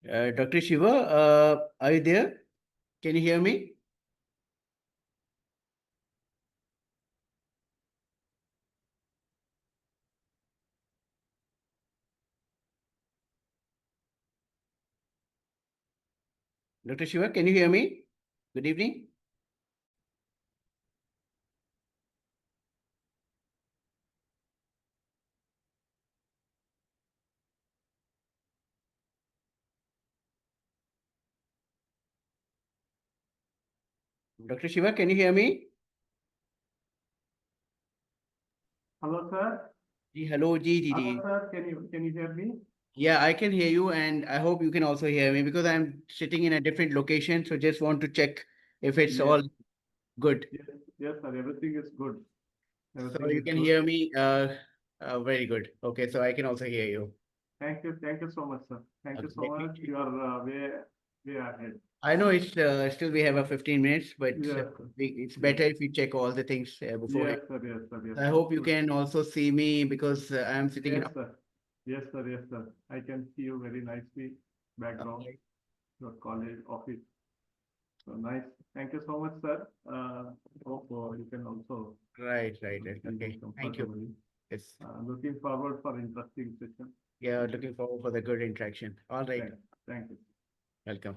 Dr. Shiva, are you there? Can you hear me? Dr. Shiva, can you hear me? Good evening. Dr. Shiva, can you hear me? Hello, sir. Hello, ji. Hello, sir. Can you hear me? Yeah, I can hear you, and I hope you can also hear me because I'm sitting in a different location. So just want to check if it's all good. Yes, sir. Everything is good. So you can hear me. Very good. Okay, so I can also hear you. Thank you so much, sir. Thank you Okay, so let me much. check. You are way ahead. I know it's still we have a 15 minutes, but Yes, sir. it's better if we check all the things beforehand. Yes, sir. Yes, sir. Yes, I sir. hope you Good. can also see me because I'm sitting in. Yes, sir. Yes, sir. Yes, sir. I can see you very nicely. Background, Okay. your college, office. So nice. Thank you so much, sir. Hope you can also Right. see me Okay. Thank you. comfortably. Yes. Looking forward for interesting session. Yeah, looking forward for the good interaction. All right. Thank you. Welcome.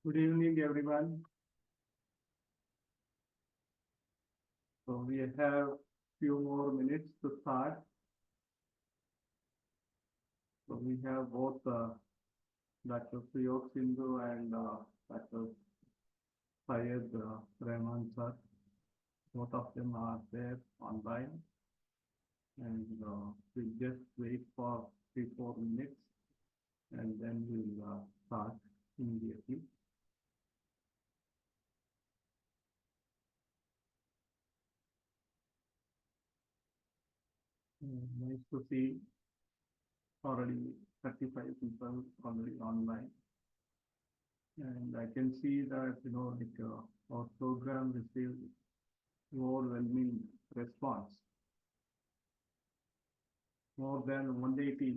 Good evening, everyone. So we have few more minutes to start. So we have both Dr. Suyog Sindhu and Dr. Syed Rahman sir. Both of them are there online, and we'll just wait for 3-4 minutes, and then we'll start immediately. Nice to see already 35 people already online. And I can see that, our program received overwhelming response. More than 180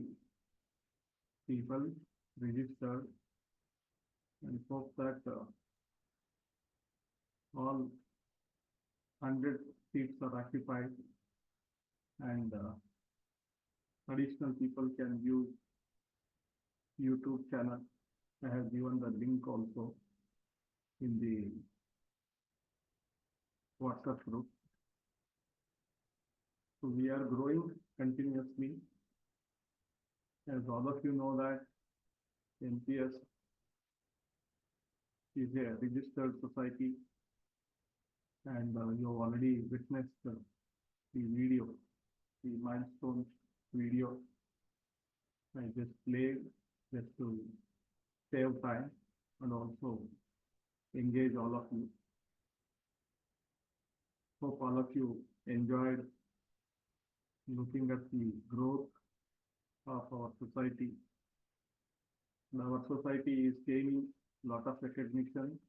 people registered, and hope that all 100 seats are occupied, and additional people can view YouTube channel. I have given the link also in the WhatsApp group. So we are growing continuously. As all of you know that MPS is a registered society, and you have already witnessed the video, the milestone video. I just played just to save time and also engage all of you. Hope all of you enjoyed looking at the growth of our society. And our society is gaining a lot of recognition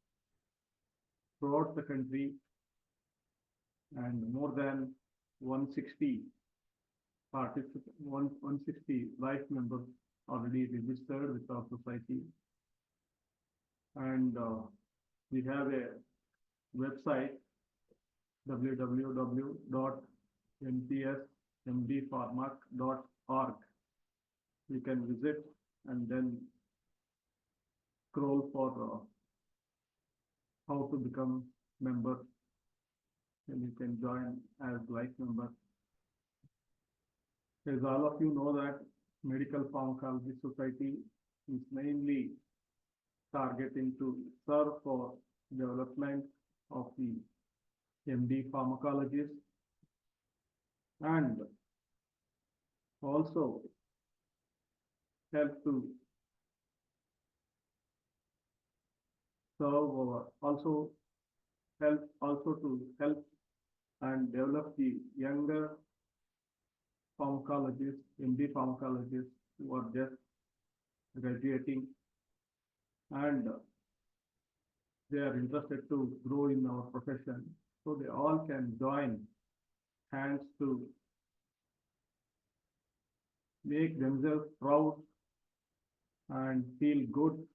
throughout the country, and more than 160 participants, 160 life members already registered with our society. And we have a website, www.mpsmdpharmac.org. You can visit and then scroll for how to become member, and you can join as life member. As all of you know that Medical Pharmacology Society is mainly targeting to serve for development of the MD pharmacologists, and also help to serve also help and develop the younger pharmacologists, MD pharmacologists who are just graduating, and they are interested to grow in our profession. So they all can join hands to make themselves proud and feel good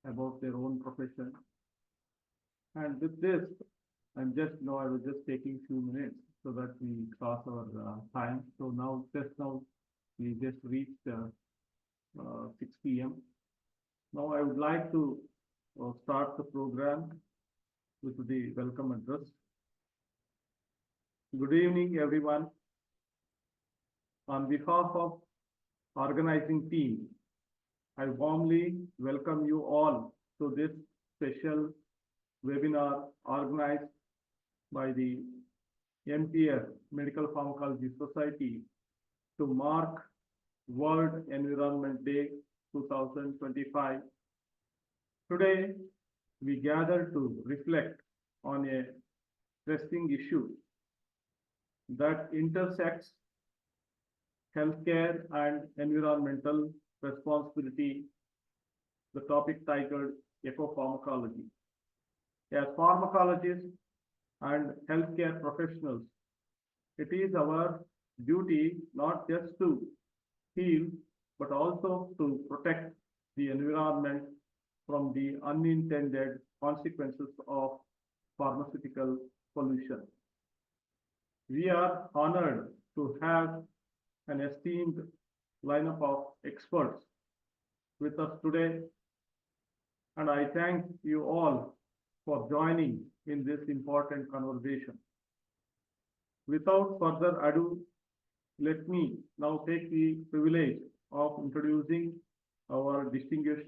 about their own profession. And with this, I was just taking few minutes so that we cross our time. So now, we just reached 6 p.m. Now I would like to start the program with the welcome address. Good evening, everyone. On behalf of organizing team, I warmly welcome you all to this special webinar organized by the MPS Medical Pharmacology Society to mark World Environment Day 2025. Today, we gather to reflect on a pressing issue that intersects healthcare and environmental responsibility, the topic titled Ecopharmacology. As pharmacologists and healthcare professionals, it is our duty not just to heal, but also to protect the environment from the unintended consequences of pharmaceutical pollution. We are honored to have an esteemed lineup of experts with us today. and I thank you all for joining in this important conversation. Without further ado, let me now take the privilege of introducing our distinguished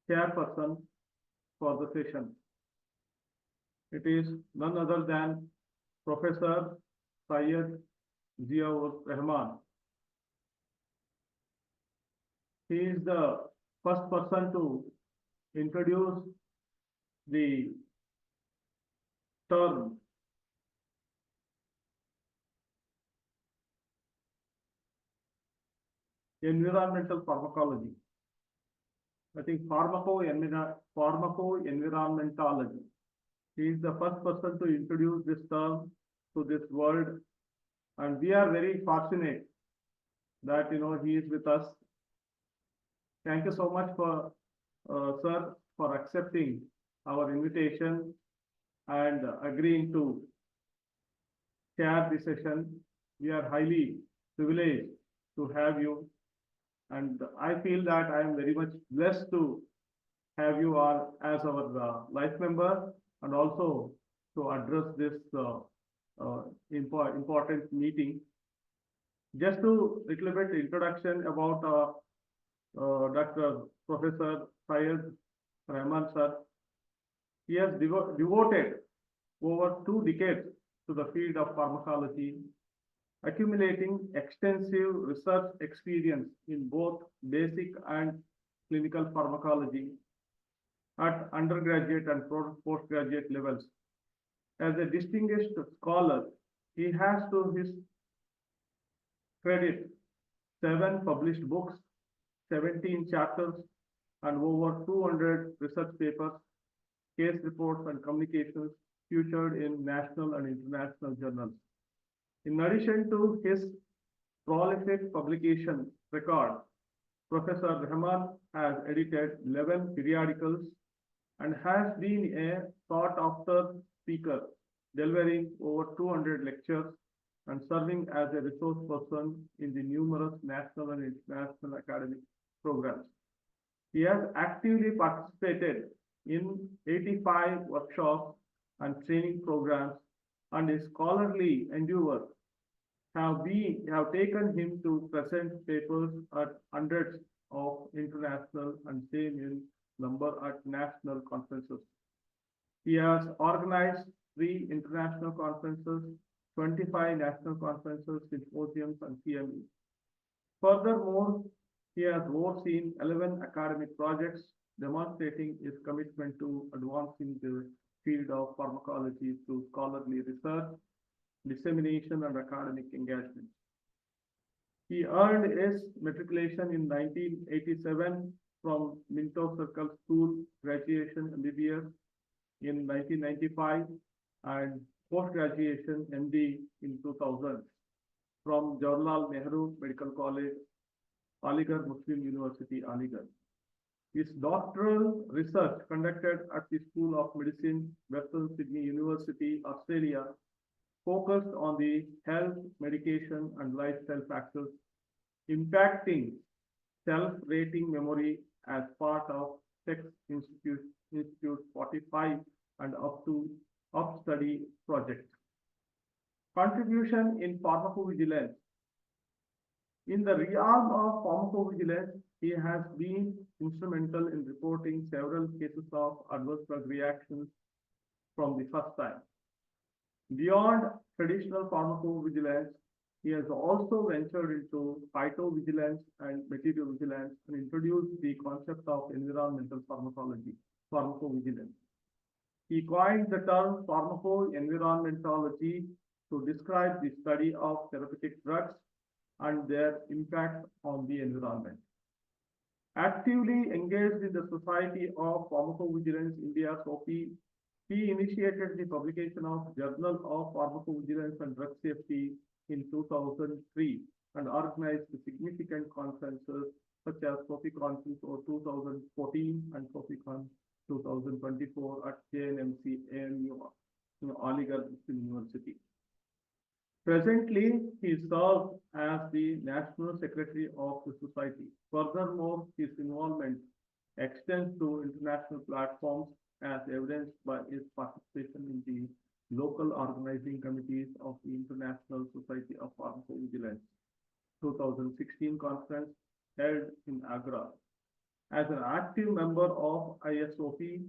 chairperson for the session. It is none other than Professor Syed Ziaur Rahman. He is the first person to introduce the term environmental pharmacology. I think pharmaco-environmentology. He is the first person to introduce this term to this world, and we are very fortunate that he is with us. Thank you so much for sir for accepting our invitation and agreeing to chair the session. We are highly privileged to have you, and I feel that I am very much blessed to have you all as our life member, and also to address this important meeting. Just to little bit introduction about Dr. Professor Syed Rahman sir. He has devoted over 2 decades to the field of pharmacology, accumulating extensive research experience in both basic and clinical pharmacology at undergraduate and postgraduate levels. As a distinguished scholar, he has to his credit 7 published books, 17 chapters, and over 200 research papers, case reports, and communications featured in national and international journals. In addition to his prolific publication record, Professor Rahman has edited 11 periodicals and has been a sought-after speaker, delivering over 200 lectures and serving as a resource person in the numerous national and international academic programs. He has actively participated in 85 workshops and training programs, and his scholarly endeavors have taken him to present papers at hundreds of international and same in number at national conferences. He has organized 3 international conferences, 25 national conferences, symposiums, and CMEs. Furthermore, he has overseen 11 academic projects, demonstrating his commitment to advancing the field of pharmacology through scholarly research, dissemination, and academic engagement. He earned his matriculation in 1987 from Minto Circle School, graduation MBBS in 1995, and post-graduation MD in 2000 from Jawaharlal Nehru Medical College, Aligarh Muslim University, Aligarh. His doctoral research conducted at the School of Medicine, Western Sydney University, Australia, focused on the health, medication, and lifestyle factors impacting self-rating memory as part of Sex Institute 45 and up study project. Contribution in pharmacovigilance. In the realm of pharmacovigilance, he has been instrumental in reporting several cases of adverse drug reactions from the first time. Beyond traditional pharmacovigilance, he has also ventured into phytovigilance and material vigilance and introduced the concept of environmental pharmacovigilance. He coined the term pharmaco-environmentology to describe the study of therapeutic drugs and their impact on the environment. Actively engaged in the Society of Pharmacovigilance India, SOPI, he initiated the publication of Journal of Pharmacovigilance and Drug Safety in 2003 and organized significant conferences such as SOPI Conference of 2014 and SOPICon 2024 at JNMC AMU, Aligarh Muslim University. Presently, he serves as the National Secretary of the Society. Furthermore, his involvement extends to international platforms as evidenced by its participation in the local organizing committees of the International Society of Pharmacovigilance 2016 conference held in Agra. As an active member of ISOP,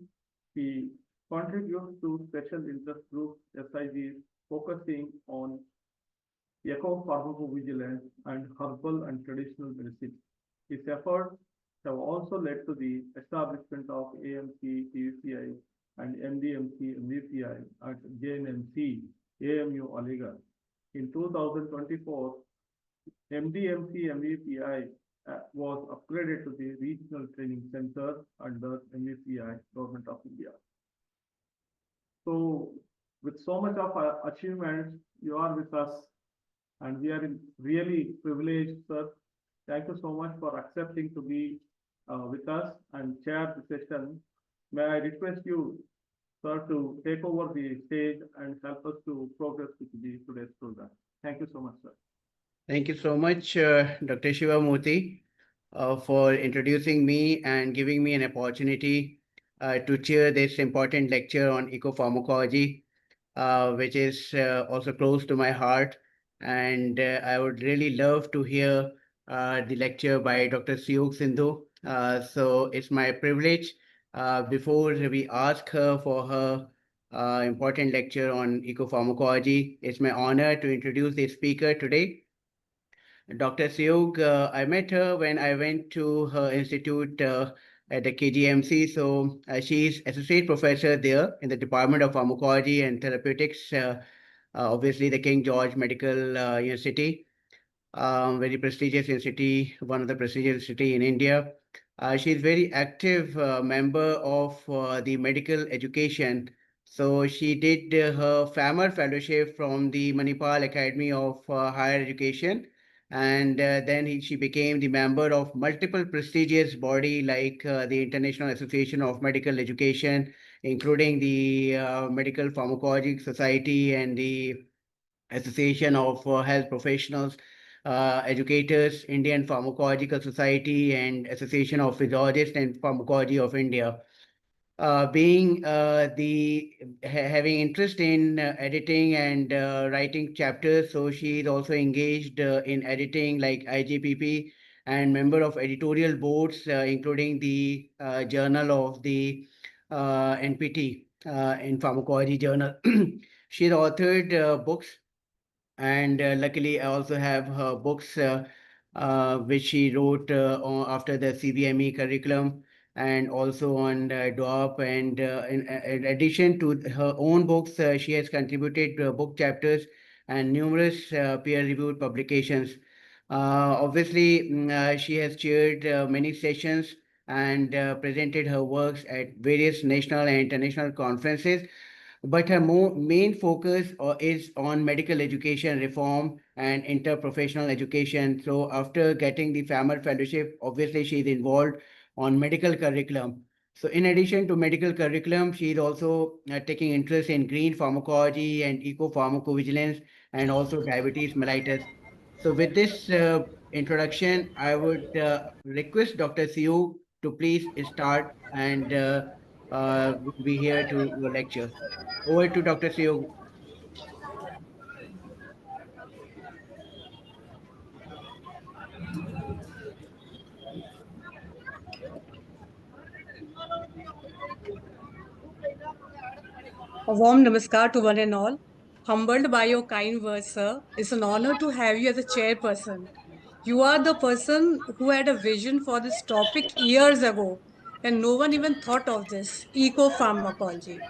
he contributes to special interest groups SIGs focusing on ecopharmacovigilance and herbal and traditional medicine. His efforts have also led to the establishment of AMC TVPI and MDMC MVPI at JNMC AMU Aligarh. In 2024, MDMC MVPI was upgraded to the Regional Training Center under MVPI, Government of India. So, with so much of achievements, you are with us, and we are really privileged, sir. Thank you so much for accepting to be with us and chair the session. May I request you, sir, to take over the stage and help us to progress with today's program. Thank you so much, sir. Thank you so much, Dr. Shivamurthy, for introducing me and giving me an opportunity to chair this important lecture on ecopharmacology, which is also close to my heart. And I would really love to hear the lecture by Dr. Suyog Sindhu. So it's my privilege, before we ask her for her important lecture on ecopharmacology, it's my honor to introduce the speaker today. Dr. Suyog, I met her when I went to her institute at the KGMC. So she's associate professor there in the Department of Pharmacology and Therapeutics, obviously the King George Medical University, very prestigious university, one of the prestigious university in India. She's very active member of the medical education. So she did her FAMR fellowship from the Manipal Academy of Higher Education. And then she became the member of multiple prestigious body like the International Association of Medical Education, including the Medical Pharmacology Society and the Association of Health Professionals, Educators, Indian Pharmacological Society, and Association of Physiologists and Pharmacology of India. Being having interest in editing and writing chapters, so she is also engaged in editing like IGPP and member of editorial boards, including the journal of the NPT in Pharmacology Journal. She has authored books, and luckily I also have her books which she wrote after the CBME curriculum, and also on DOAP. And in addition to her own books, she has contributed book chapters and numerous peer-reviewed publications. Obviously, she has chaired many sessions and presented her works at various national and international conferences, but her main focus is on medical education reform and interprofessional education. So after getting the FAMR fellowship, obviously she is involved on medical curriculum. So in addition to medical curriculum, she is also taking interest in green pharmacology and eco-pharmacovigilance, and also diabetes mellitus. So with this introduction, I would request Dr. Siu to please start, and we'll be here to lecture. Over to Dr. Suyog. A warm namaskar to one and all. Humbled by your kind words, sir. It's an honor to have you as a chairperson. You are the person who had a vision for this topic years ago, and no one even thought of this ecopharmacology.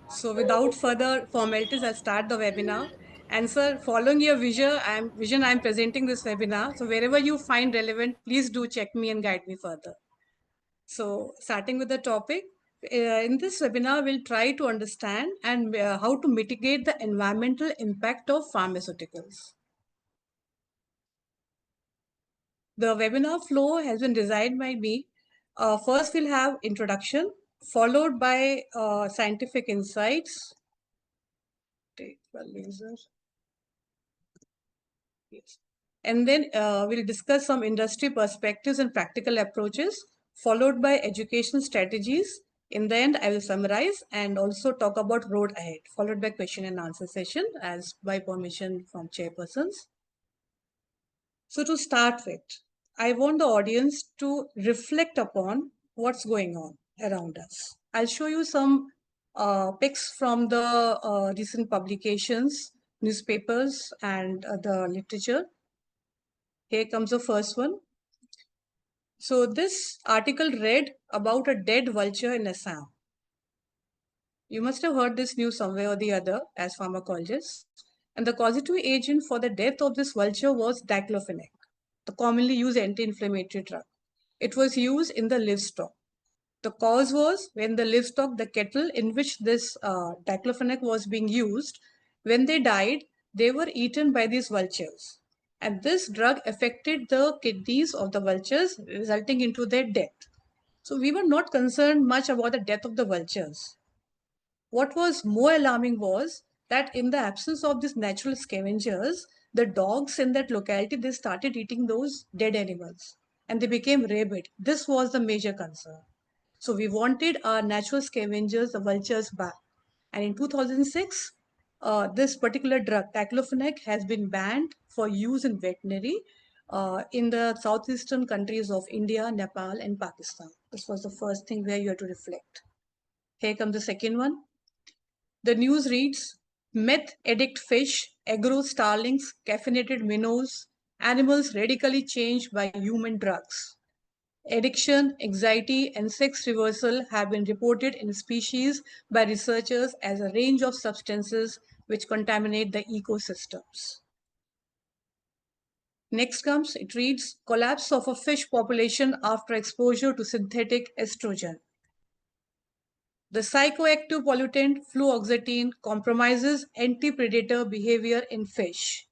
So, without further formalities, I'll start the webinar. And sir, following your vision, I'm presenting this webinar. So, wherever you find relevant, please do check me and guide me further. So, starting with the topic, in this webinar, we'll try to understand and how to mitigate the environmental impact of pharmaceuticals. The webinar flow has been designed by me. First, we'll have introduction, followed by scientific insights. Take the laser. Yes. And then we'll discuss some industry perspectives and practical approaches, followed by education strategies. In the end, I will summarize and also talk about road ahead, followed by question and answer session as by permission from chairpersons. So to start with, I want the audience to reflect upon what's going on around us. I'll show you some pics from the recent publications, newspapers, and the literature. Here comes the first one. So this article read about a dead vulture in Assam. You must have heard this news somewhere or the other as pharmacologists. And the causative agent for the death of this vulture was diclofenac, the commonly used anti-inflammatory drug. It was used in the livestock. The cause was when the livestock, the cattle in which this diclofenac was being used, when they died, they were eaten by these vultures. And this drug affected the kidneys of the vultures, resulting into their death. So we were not concerned much about the death of the vultures. What was more alarming was that in the absence of these natural scavengers, the dogs in that locality, they started eating those dead animals and they became rabid. This was the major concern. So we wanted our natural scavengers, the vultures, back. And in 2006, this particular drug, diclofenac, has been banned for use in veterinary in the southeastern countries of India, Nepal, and Pakistan. This was the first thing where you have to reflect. Here comes the second one. The news reads, meth addict fish, agro starlings, caffeinated minnows, animals radically changed by human drugs. Addiction, anxiety, and sex reversal have been reported in species by researchers as a range of substances which contaminate the ecosystems. Next comes, it reads, collapse of a fish population after exposure to synthetic estrogen. The psychoactive pollutant fluoxetine compromises anti-predator behavior in fish.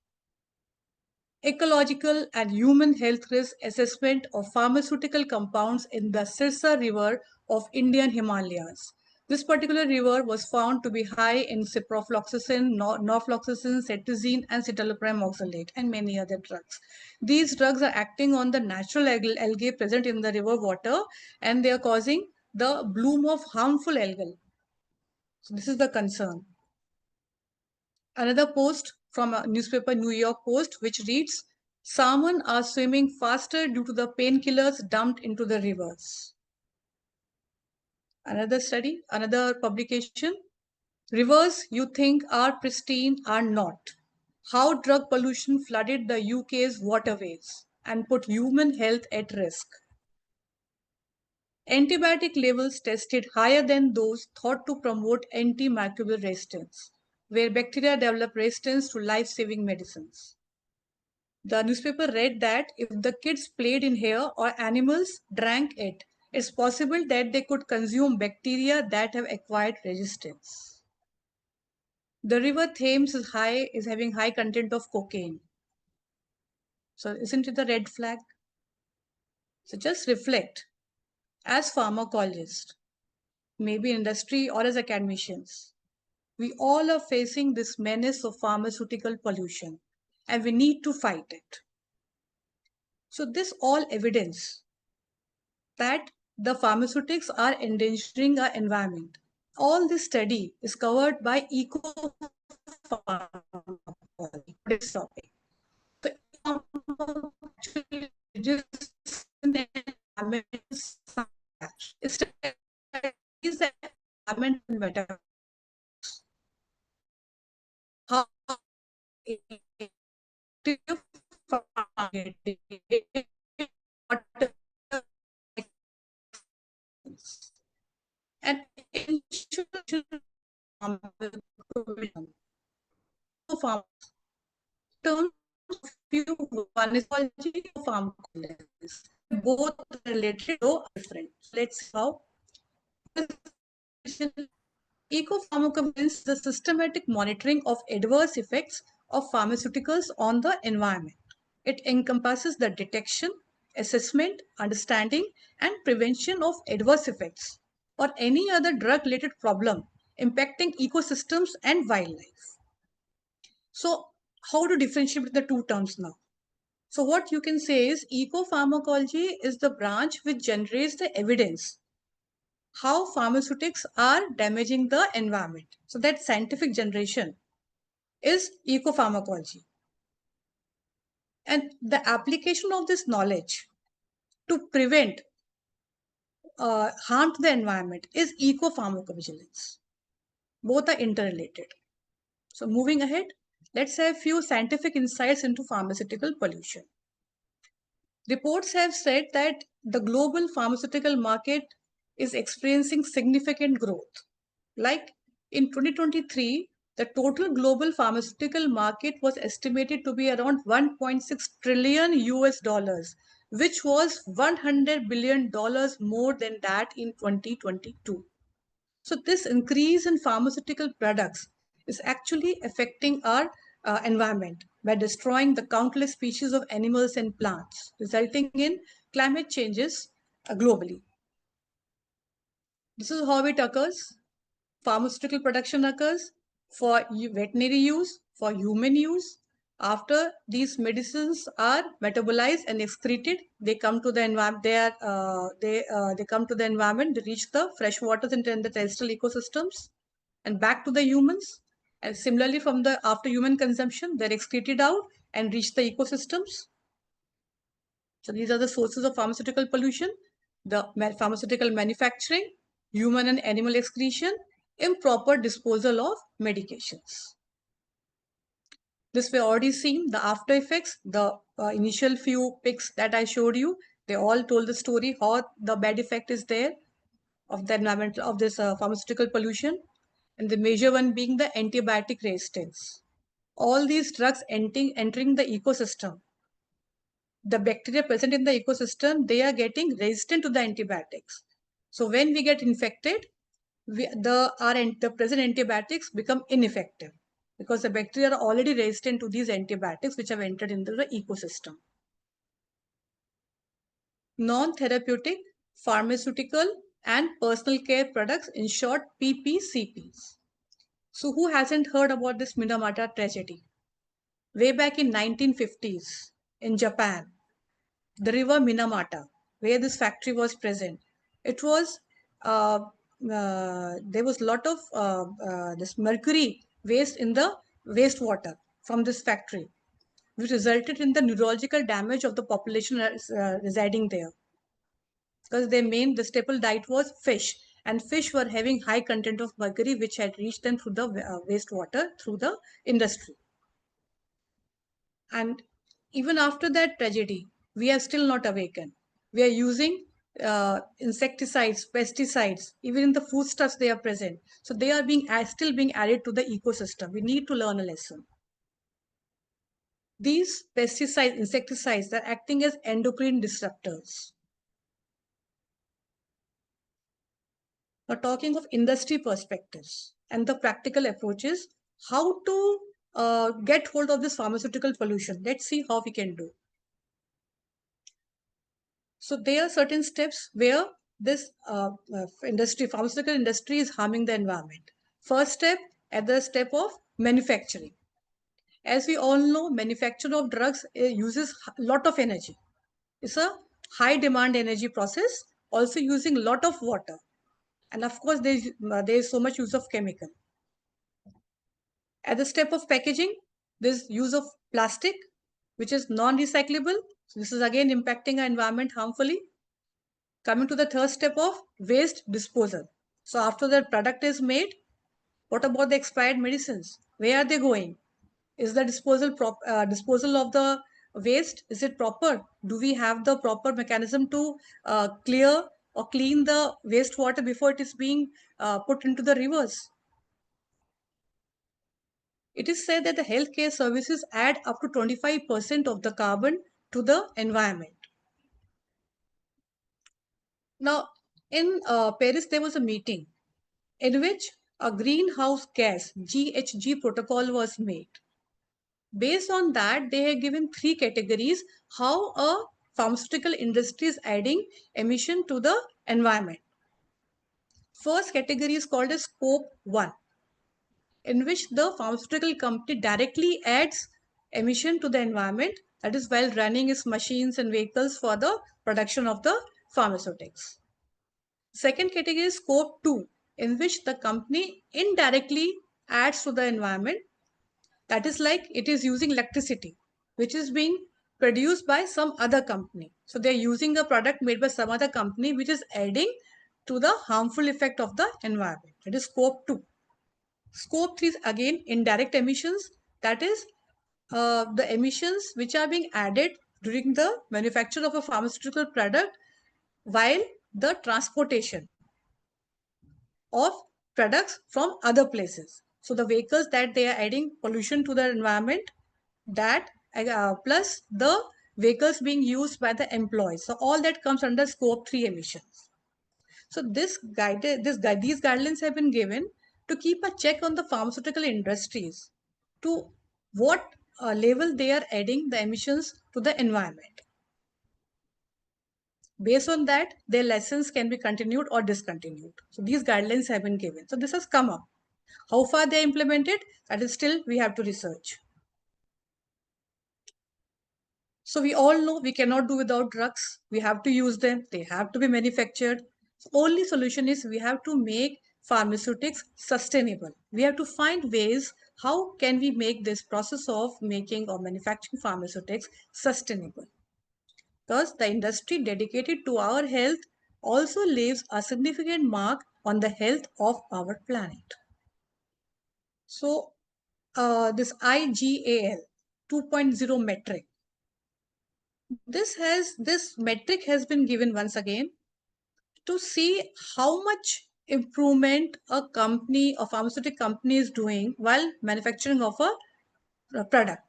Ecological and human health risk assessment of pharmaceutical compounds in the Sirsa River of Indian Himalayas. This particular river was found to be high in ciprofloxacin, norfloxacin, cetirizine, and citalopram oxalate, and many other drugs. These drugs are acting on the natural algae present in the river water, and they are causing the bloom of harmful algae. So this is the concern. Another post from a newspaper, New York Post, which reads, salmon are swimming faster due to the painkillers dumped into the rivers. Another study, another publication, rivers you think are pristine are not. How drug pollution flooded the UK's waterways and put human health at risk. Antibiotic levels tested higher than those thought to promote antimicrobial resistance, where bacteria develop resistance to life-saving medicines. The newspaper read that if the kids played in here or animals drank it, it's possible that they could consume bacteria that have acquired resistance. The river Thames is having high content of cocaine. So isn't it the red flag? So just reflect. As pharmacologists, maybe industry or as academicians, we all are facing this menace of pharmaceutical pollution and we need to fight it. So this all evidence that the pharmaceutics are endangering our environment. All this study is covered by ecopharmacology. This topic. So actually studies that environment and better. How and terms of one is pharmacology, both related though different. Let's see how. Ecopharmacology is the systematic monitoring of adverse effects of pharmaceuticals on the environment. It encompasses the detection, assessment, understanding, and prevention of adverse effects or any other drug-related problem impacting ecosystems and wildlife. So, how to differentiate the two terms now? So what you can say is ecopharmacology is the branch which generates the evidence how pharmaceutics are damaging the environment. So that scientific generation is ecopharmacology. And the application of this knowledge to prevent harm to the environment is ecopharmacovigilance. Both are interrelated. So moving ahead, let's have a few scientific insights into pharmaceutical pollution. Reports have said that the global pharmaceutical market is experiencing significant growth. Like in 2023, the total global pharmaceutical market was estimated to be around 1.6 trillion US dollars, which was $100 billion more than that in 2022. So this increase in pharmaceutical products is actually affecting our environment by destroying the countless species of animals and plants, resulting in climate changes globally. This is how it occurs. Pharmaceutical production occurs for veterinary use, for human use. After these medicines are metabolized and excreted, they come to the environment. They come to the environment. They reach the fresh waters and the terrestrial ecosystems, and back to the humans. And similarly, from the after human consumption, they're excreted out and reach the ecosystems. So these are the sources of pharmaceutical pollution: the pharmaceutical manufacturing, human and animal excretion, improper disposal of medications. This we already seen the after effects, the initial few pics that I showed you, they all told the story how the bad effect is there of the environment of this pharmaceutical pollution, and the major one being the antibiotic resistance. All these drugs entering the ecosystem, the bacteria present in the ecosystem, they are getting resistant to the antibiotics. So when we get infected, the present antibiotics become ineffective because the bacteria are already resistant to these antibiotics which have entered into the ecosystem. Non-therapeutic, pharmaceutical, and personal care products, in short, PPCPs. So who hasn't heard about this Minamata tragedy? Way back in 1950s in Japan, the river Minamata, where this factory was present, it was there was a lot of this mercury waste in the wastewater from this factory, which resulted in the neurological damage of the population residing there. Because the staple diet was fish, and fish were having high content of mercury, which had reached them through the wastewater through the industry. And even after that tragedy, we are still not awakened. We are using insecticides, pesticides, even in the foodstuffs they are present. So they are still being added to the ecosystem. We need to learn a lesson. These pesticides, insecticides, are acting as endocrine disruptors. Now, talking of industry perspectives and the practical approaches, how to get hold of this pharmaceutical pollution. Let's see how we can do. So there are certain steps where this pharmaceutical industry is harming the environment. First step, at the step of manufacturing. As we all know, manufacture of drugs uses a lot of energy. It's a high demand energy process, also using a lot of water. And of course, there is so much use of chemical. At the step of packaging, there's use of plastic, which is non-recyclable. So this is again impacting our environment harmfully. Coming to the third step of waste disposal. So after the product is made, what about the expired medicines? Where are they going? Is the disposal of the waste, is it proper? Do we have the proper mechanism to clear or clean the wastewater before it is being put into the rivers? It is said that the healthcare services add up to 25% of the carbon to the environment. Now, in Paris, there was a meeting in which a greenhouse gas GHG protocol was made. Based on that, they have given 3 categories how a pharmaceutical industry is adding emission to the environment. First category is called as Scope 1, in which the pharmaceutical company directly adds emission to the environment that is while running its machines and vehicles for the production of the pharmaceutics. Second category is scope 2, in which the company indirectly adds to the environment. That is like it is using electricity, which is being produced by some other company. So they're using a product made by some other company, which is adding to the harmful effect of the environment. That is scope 2. Scope 3 is again indirect emissions. That is the emissions which are being added during the manufacture of a pharmaceutical product while the transportation of products from other places. So the vehicles that they are adding pollution to the environment, that plus the vehicles being used by the employees. So all that comes under scope 3 emissions. So these guidelines have been given to keep a check on the pharmaceutical industries to what level they are adding the emissions to the environment. Based on that, their lessons can be continued or discontinued. So these guidelines have been given. So this has come up. How far they are implemented, that is still we have to research. So we all know we cannot do without drugs. We have to use them. They have to be manufactured. So only solution is we have to make pharmaceutics sustainable. We have to find ways how can we make this process of making or manufacturing pharmaceutics sustainable. Because the industry dedicated to our health also leaves a significant mark on the health of our planet. So this IGAL 2.0 metric, this metric has been given once again to see how much improvement a company, a pharmaceutical company is doing while manufacturing of a product.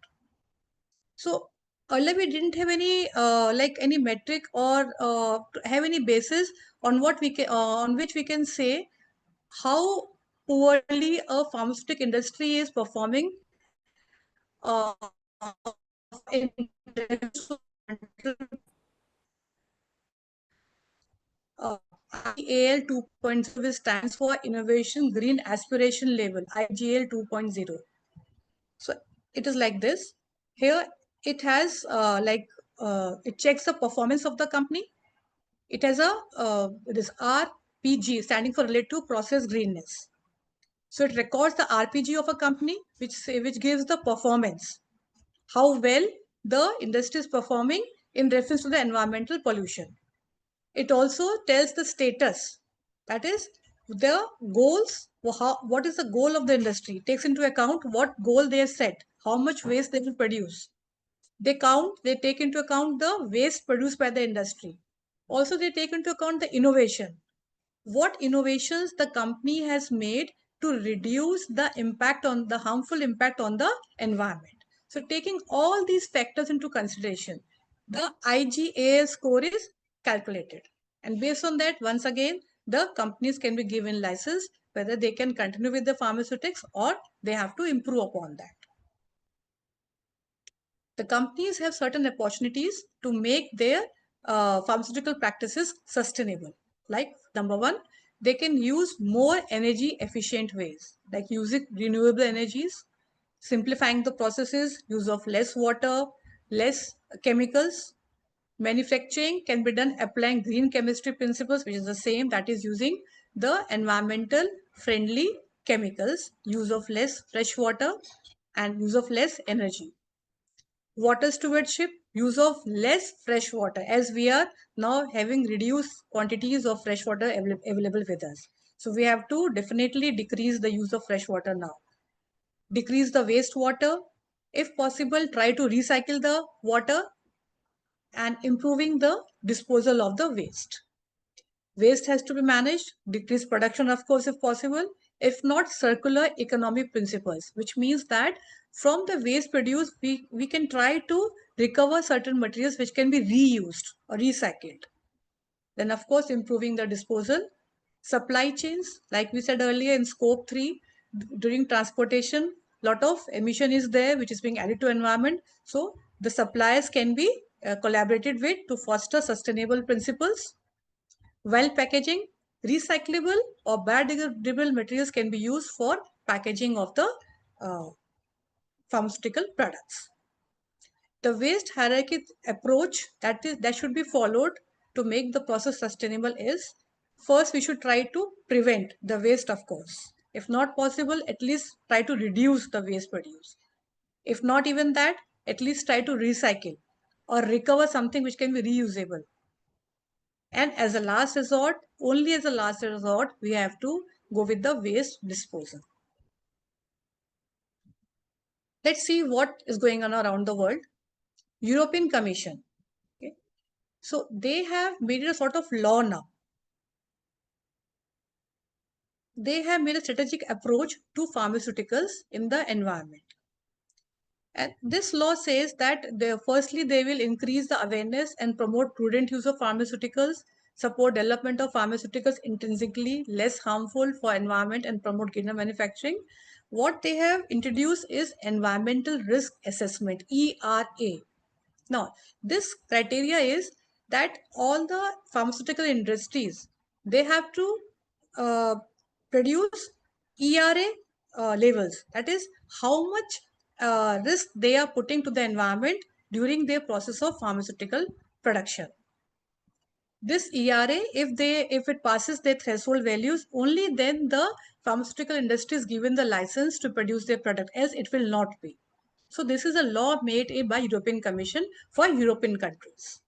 So earlier we didn't have any like any metric or have any basis on what we can on which we can say how poorly a pharmaceutical industry is performing in IGAL 2.0 stands for Innovation Green Aspiration Level, IGAL 2.0. So it is like this. Here it has it checks the performance of the company. It has a this RPG standing for Relative Process Greenness. So it records the RPG of a company, which gives the performance, how well the industry is performing in reference to the environmental pollution. It also tells the status, that is the goals, what is the goal of the industry. It takes into account what goal they have set, how much waste they will produce. They take into account the waste produced by the industry. Also, they take into account the innovation. What innovations the company has made to reduce the harmful impact on the environment. So taking all these factors into consideration, the IGAS score is calculated. And based on that, once again, the companies can be given license whether they can continue with the pharmaceutics or they have to improve upon that. The companies have certain opportunities to make their pharmaceutical practices sustainable. Like number one, they can use more energy efficient ways, like using renewable energies, simplifying the processes, use of less water, less chemicals. Manufacturing can be done applying green chemistry principles, which is the same, that is using the environmental friendly chemicals, use of less fresh water and use of less energy. Water stewardship, use of less fresh water, as we are now having reduced quantities of fresh water available with us. So we have to definitely decrease the use of fresh water now. Decrease the wastewater. If possible, try to recycle the water and improving the disposal of the waste. Waste has to be managed, decrease production, of course, if possible. If not, circular economy principles, which means that from the waste produced, we can try to recover certain materials which can be reused or recycled. Then, of course, improving the disposal. Supply chains, like we said earlier in scope 3, during transportation, lot of emission is there, which is being added to environment. So the suppliers can be collaborated with to foster sustainable principles. While packaging, recyclable or biodegradable materials can be used for packaging of the pharmaceutical products. the waste hierarchy approach that should be followed to make the process sustainable is, first we should try to prevent the waste, of course. If not possible, at least try to reduce the waste produced. If not even that, at least try to recycle or recover something which can be reusable. And as a last resort, only as a last resort, we have to go with the waste disposal. Let's see what is going on around the world. European Commission. Okay. So they have made it a sort of law now. They have made a strategic approach to pharmaceuticals in the environment. And this law says that firstly, they will increase the awareness and promote prudent use of pharmaceuticals, support development of pharmaceuticals intrinsically less harmful for environment, and promote greener manufacturing. What they have introduced is environmental risk assessment, ERA. Now, this criteria is that all the pharmaceutical industries, they have to produce ERA levels. That is how much risk they are putting to the environment during their process of pharmaceutical production. This ERA, if it passes their threshold values, only then the pharmaceutical industry is given the license to produce their product, else it will not be. So this is a law made by European Commission for European countries.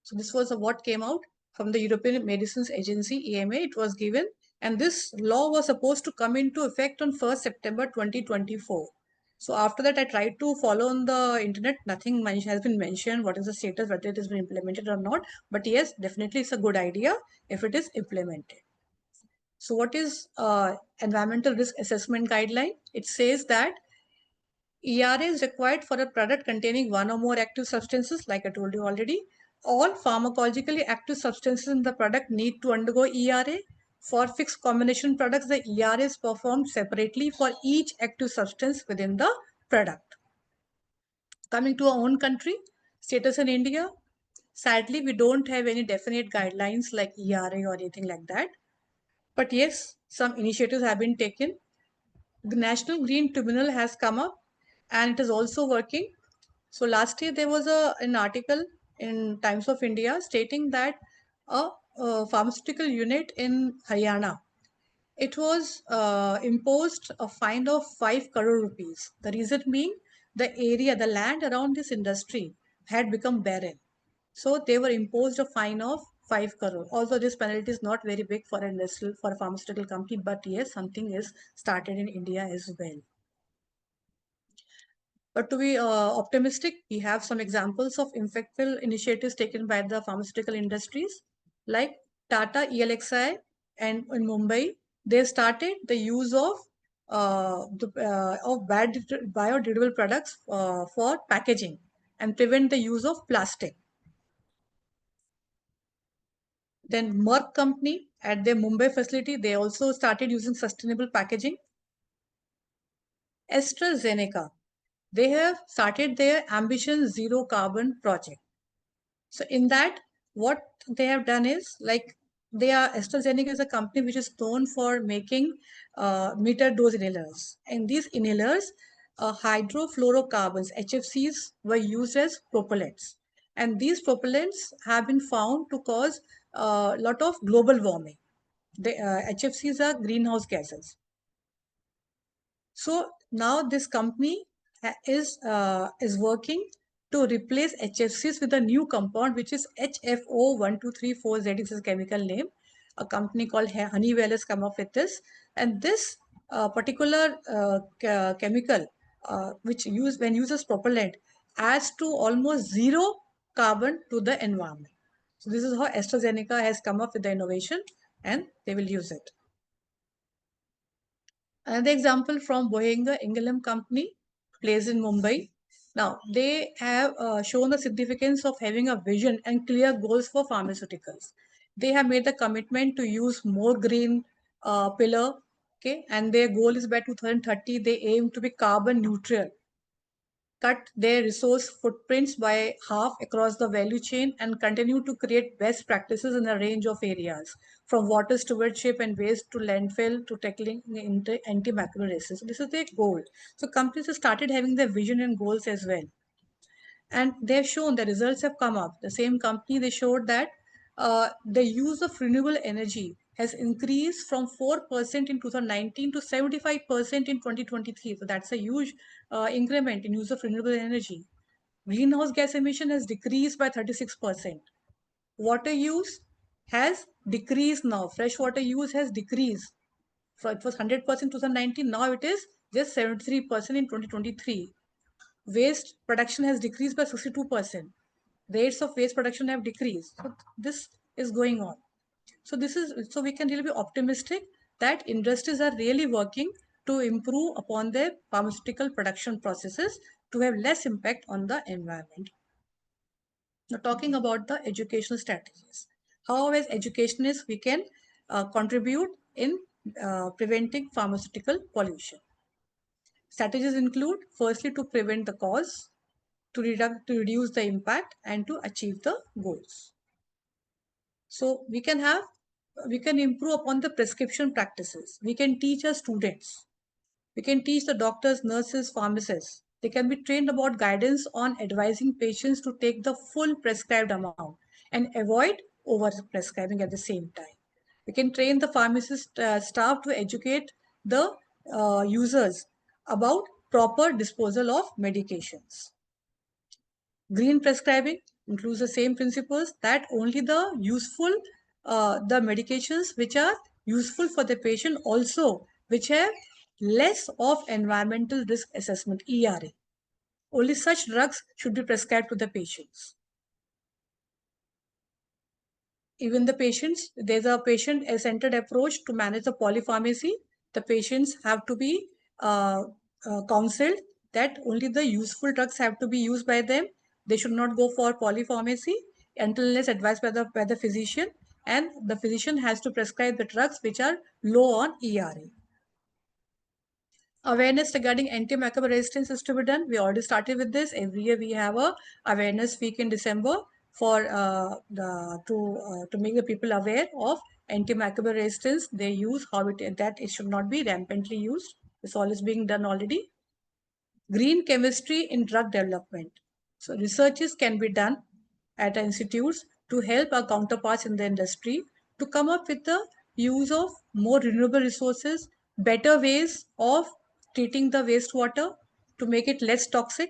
So this was what came out from the European Medicines Agency, EMA. It was given, and this law was supposed to come into effect on 1st September 2024. So after that, I tried to follow on the internet. Nothing has been mentioned. What is the status, whether it has been implemented or not. But yes, definitely it's a good idea if it is implemented. So what is environmental risk assessment guideline? It says that ERA is required for a product containing one or more active substances, like I told you already. All pharmacologically active substances in the product need to undergo ERA. For fixed combination products, the ERA is performed separately for each active substance within the product. Coming to our own country, status in India, sadly, we don't have any definite guidelines like ERA or anything like that. But yes, some initiatives have been taken. The National Green Tribunal has come up and it is also working. So last year there was an article in Times of India stating that a pharmaceutical unit in Haryana, it was imposed a fine of 5 crore rupees. The reason being the area, the land around this industry had become barren. So they were imposed a fine of 5 crore. Although this penalty is not very big for for a pharmaceutical company, but yes, something is started in India as well. But to be optimistic, we have some examples of impactful initiatives taken by the pharmaceutical industries, like Tata ELXI and in Mumbai. They started the use of biodegradable products for packaging and prevent the use of plastic. Then Merck company at their Mumbai facility, they also started using sustainable packaging. AstraZeneca, they have started their Ambition Zero Carbon project. So in that, what they have done is AstraZeneca is a company which is known for making meter dose inhalers. And these inhalers, hydrofluorocarbons, HFCs, were used as propellants. And these propellants have been found to cause a lot of global warming. The HFCs are greenhouse gases. So now this company is working to replace HFCs with a new compound, which is HFO1234Z. This is a chemical name. A company called Honeywell has come up with this, and this particular chemical, which when used as propellant, adds to almost zero carbon to the environment. So this is how AstraZeneca has come up with the innovation, and they will use it. Another example from Boehringer Ingelheim company, placed in Mumbai. Now, they have shown the significance of having a vision and clear goals for pharmaceuticals. They have made the commitment to use more green pillar, okay, and their goal is by 2030, they aim to be carbon neutral. cut their resource footprints by half across the value chain, and continue to create best practices in a range of areas, from water stewardship and waste to landfill to tackling antimicrobial resistance. This is their goal. So companies have started having their vision and goals as well. And they've shown the results have come up. The same company, they showed that the use of renewable energy has increased from 4% in 2019 to 75% in 2023. So that's a huge increment in use of renewable energy. Greenhouse gas emission has decreased by 36%. Water use has decreased now. Freshwater use has decreased. So it was 100% 2019. Now it is just 73% in 2023. Waste production has decreased by 62%. Rates of waste production have decreased. So this is going on. So we can really be optimistic that industries are really working to improve upon their pharmaceutical production processes to have less impact on the environment. Now, talking about the educational strategies, how as educationists we can contribute in preventing pharmaceutical pollution. Strategies include, firstly, to prevent the cause, to reduce the impact, and to achieve the goals. So we can improve upon the prescription practices. We can teach our students. We can teach the doctors, nurses, pharmacists. They can be trained about guidance on advising patients to take the full prescribed amount and avoid over prescribing at the same time. We can train the pharmacist staff to educate the users about proper disposal of medications. Green prescribing includes the same principles, that only the useful, the medications which are useful for the patient, also which have less of environmental risk assessment, ERA. Only such drugs should be prescribed to the patients. Even the patients, there's a patient-centered approach to manage the polypharmacy. The patients have to be counseled that only the useful drugs have to be used by them. They should not go for polypharmacy until unless advised by the physician, and the physician has to prescribe the drugs which are low on ERA. Awareness regarding antimicrobial resistance is to be done. We already started with this. Every year we have a awareness week in December for to make the people aware of antimicrobial resistance, their use, how it should not be rampantly used. This all is being done already. Green chemistry in drug development. So researches can be done at institutes to help our counterparts in the industry to come up with the use of more renewable resources, better ways of treating the wastewater to make it less toxic.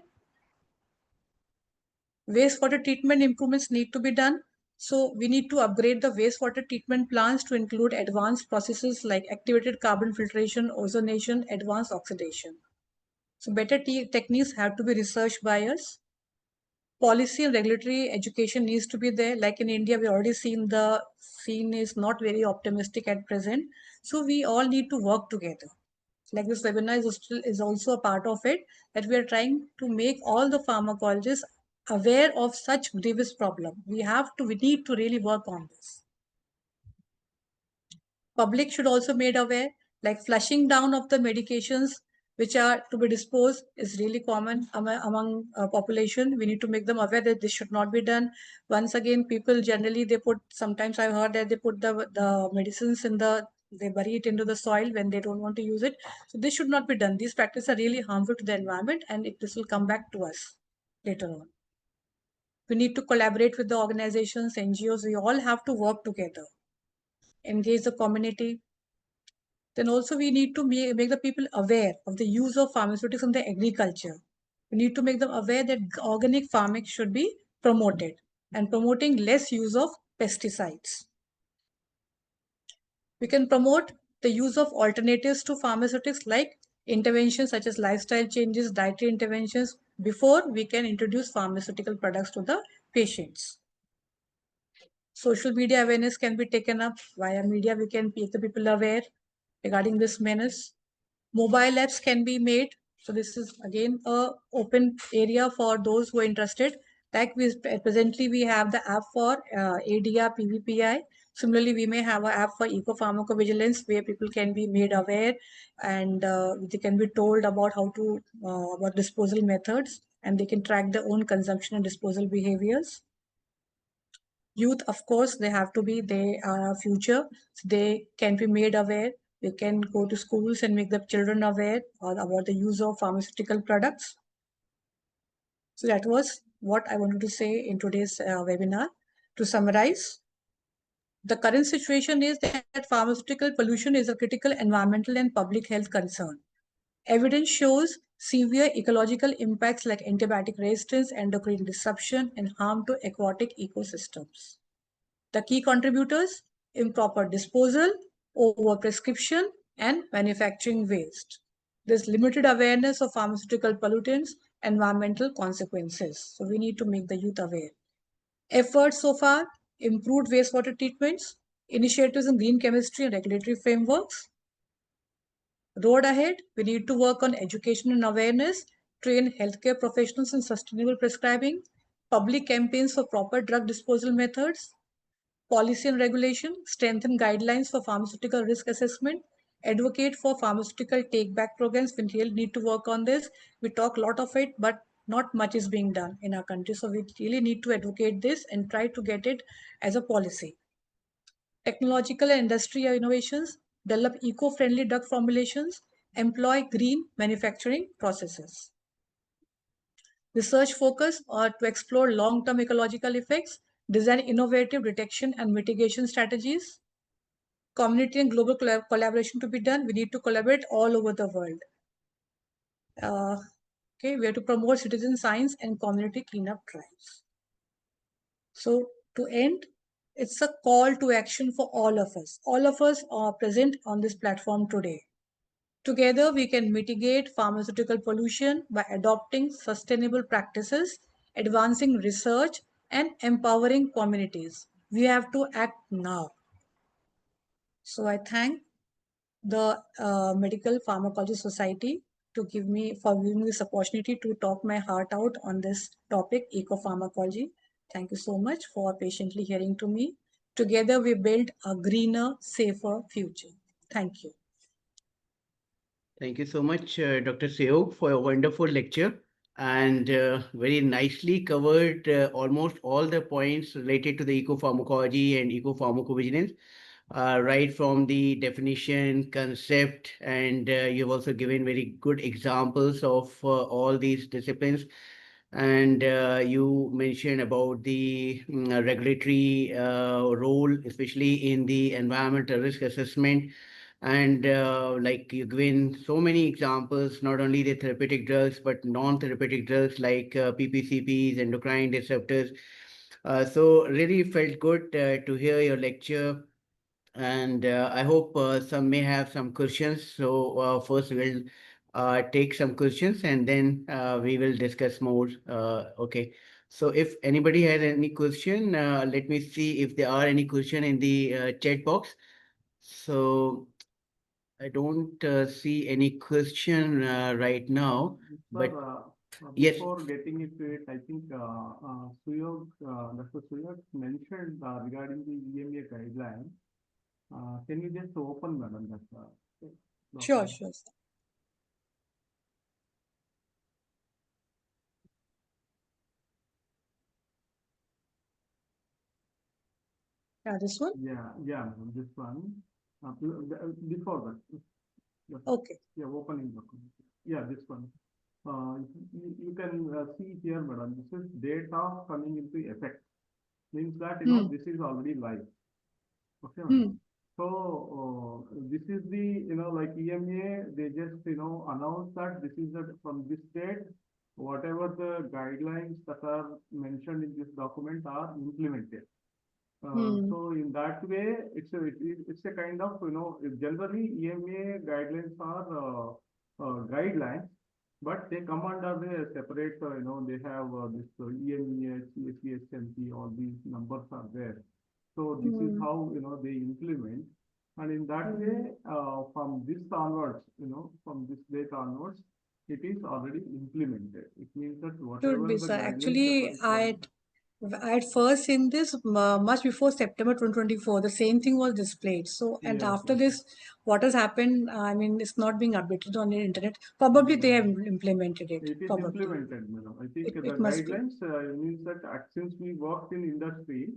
Wastewater treatment improvements need to be done. So we need to upgrade the wastewater treatment plants to include advanced processes like activated carbon filtration, ozonation, advanced oxidation. So better techniques have to be researched by us. Policy and regulatory education needs to be there. Like in India, we already seen the scene is not very optimistic at present. So we all need to work together. Like this webinar is also a part of it, that we are trying to make all the pharmacologists aware of such grievous problem. We need to really work on this. Public should also be made aware, like flushing down of the medications which are to be disposed is really common among population. We need to make them aware that this should not be done. Once again, people generally, sometimes I've heard that they put the medicines they bury it into the soil when they don't want to use it. So this should not be done. These practices are really harmful to the environment, and this will come back to us later on. We need to collaborate with the organizations, NGOs. We all have to work together, engage the community. Then also we need to make the people aware of the use of pharmaceutics in the agriculture. We need to make them aware that organic farming should be promoted and promoting less use of pesticides. We can promote the use of alternatives to pharmaceutics, like interventions such as lifestyle changes, dietary interventions, before we can introduce pharmaceutical products to the patients. Social media awareness can be taken up. Via media, we can make the people aware regarding this menace. Mobile apps can be made. So this is again a open area for those who are interested. Like presently we have the app for ADR PVPI. Similarly, we may have an app for ecopharmacovigilance, where people can be made aware and they can be told about how to about disposal methods and they can track their own consumption and disposal behaviors. Youth, of course, they have to be, they are our future. So they can be made aware. We can go to schools and make the children aware about the use of pharmaceutical products. So that was what I wanted to say in today's webinar. To summarize, the current situation is that pharmaceutical pollution is a critical environmental and public health concern. Evidence shows severe ecological impacts like antibiotic resistance, endocrine disruption, and harm to aquatic ecosystems. The key contributors: improper disposal, overprescription, and manufacturing waste. There's limited awareness of pharmaceutical pollutants, environmental consequences. So we need to make the youth aware. Efforts so far: improved wastewater treatments, initiatives in green chemistry and regulatory frameworks. Road ahead, we need to work on education and awareness, train healthcare professionals in sustainable prescribing, public campaigns for proper drug disposal methods, policy and regulation, strengthen guidelines for pharmaceutical risk assessment, advocate for pharmaceutical take-back programs. We really need to work on this. We talk a lot of it, but not much is being done in our country. So we really need to advocate this and try to get it as a policy. Technological and industrial innovations, develop eco-friendly drug formulations, employ green manufacturing processes. Research focus to explore long-term ecological effects, design innovative detection and mitigation strategies. Community and global collaboration to be done. We need to collaborate all over the world. Okay, we have to promote citizen science and community cleanup drives. So to end, it's a call to action for all of us. All of us are present on this platform today. Together, we can mitigate pharmaceutical pollution by adopting sustainable practices, advancing research, and empowering communities. We have to act now. So I thank the Medical Pharmacology Society for giving me this opportunity to talk my heart out on this topic, ecopharmacology. Thank you so much for patiently hearing to me. Together, we build a greener, safer future. Thank you. Thank you so much, Dr. Suyog, for a wonderful lecture and very nicely covered almost all the points related to the ecopharmacology and ecopharmacovigilance, right from the definition, concept, and you've also given very good examples of all these disciplines. And you mentioned about the regulatory role, especially in the environmental risk assessment. And like you've given so many examples, not only the therapeutic drugs, but non-therapeutic drugs like PPCPs, endocrine disruptors. So really felt good to hear your lecture. And I hope some may have some questions. So first we'll take some questions and then we will discuss more. Okay. So if anybody has any question, let me see if there are any question in the chat box. So I don't see any question right now, but yes. Before getting into it, I think Suyog, Dr. Suyog mentioned regarding the EMA guideline. Can you just open, madam? That, Sure, sure. Yeah, this one? Yeah, this one. Before that. Okay. Yeah, opening document. Yeah, this one. You can see here, madam, this is data coming into effect. Means that, you know, this is already live. Okay, madam. So this is the, you know, like EMA, they just, you know, announce that this is from this date, whatever the guidelines that are mentioned in this document are implemented. So in that way, it's a kind of, you know, generally EMA guidelines are guidelines, but they come under a separate, you know, they have this EMEH, CSCSMP, all these numbers are there. So this is how, you know, they implement. And in that way, from this onwards, you know, from this date onwards, it is already implemented. It means that whatever Should be, the sir. guidelines Actually, that I had first seen this much before September 2024. The same thing was displayed. So, and Yes, after yes. this, what has happened? I mean, it's not being updated on the internet. Probably they have implemented it. It is Probably. implemented, madam. I think the It must be. guidelines means that since we worked in industry,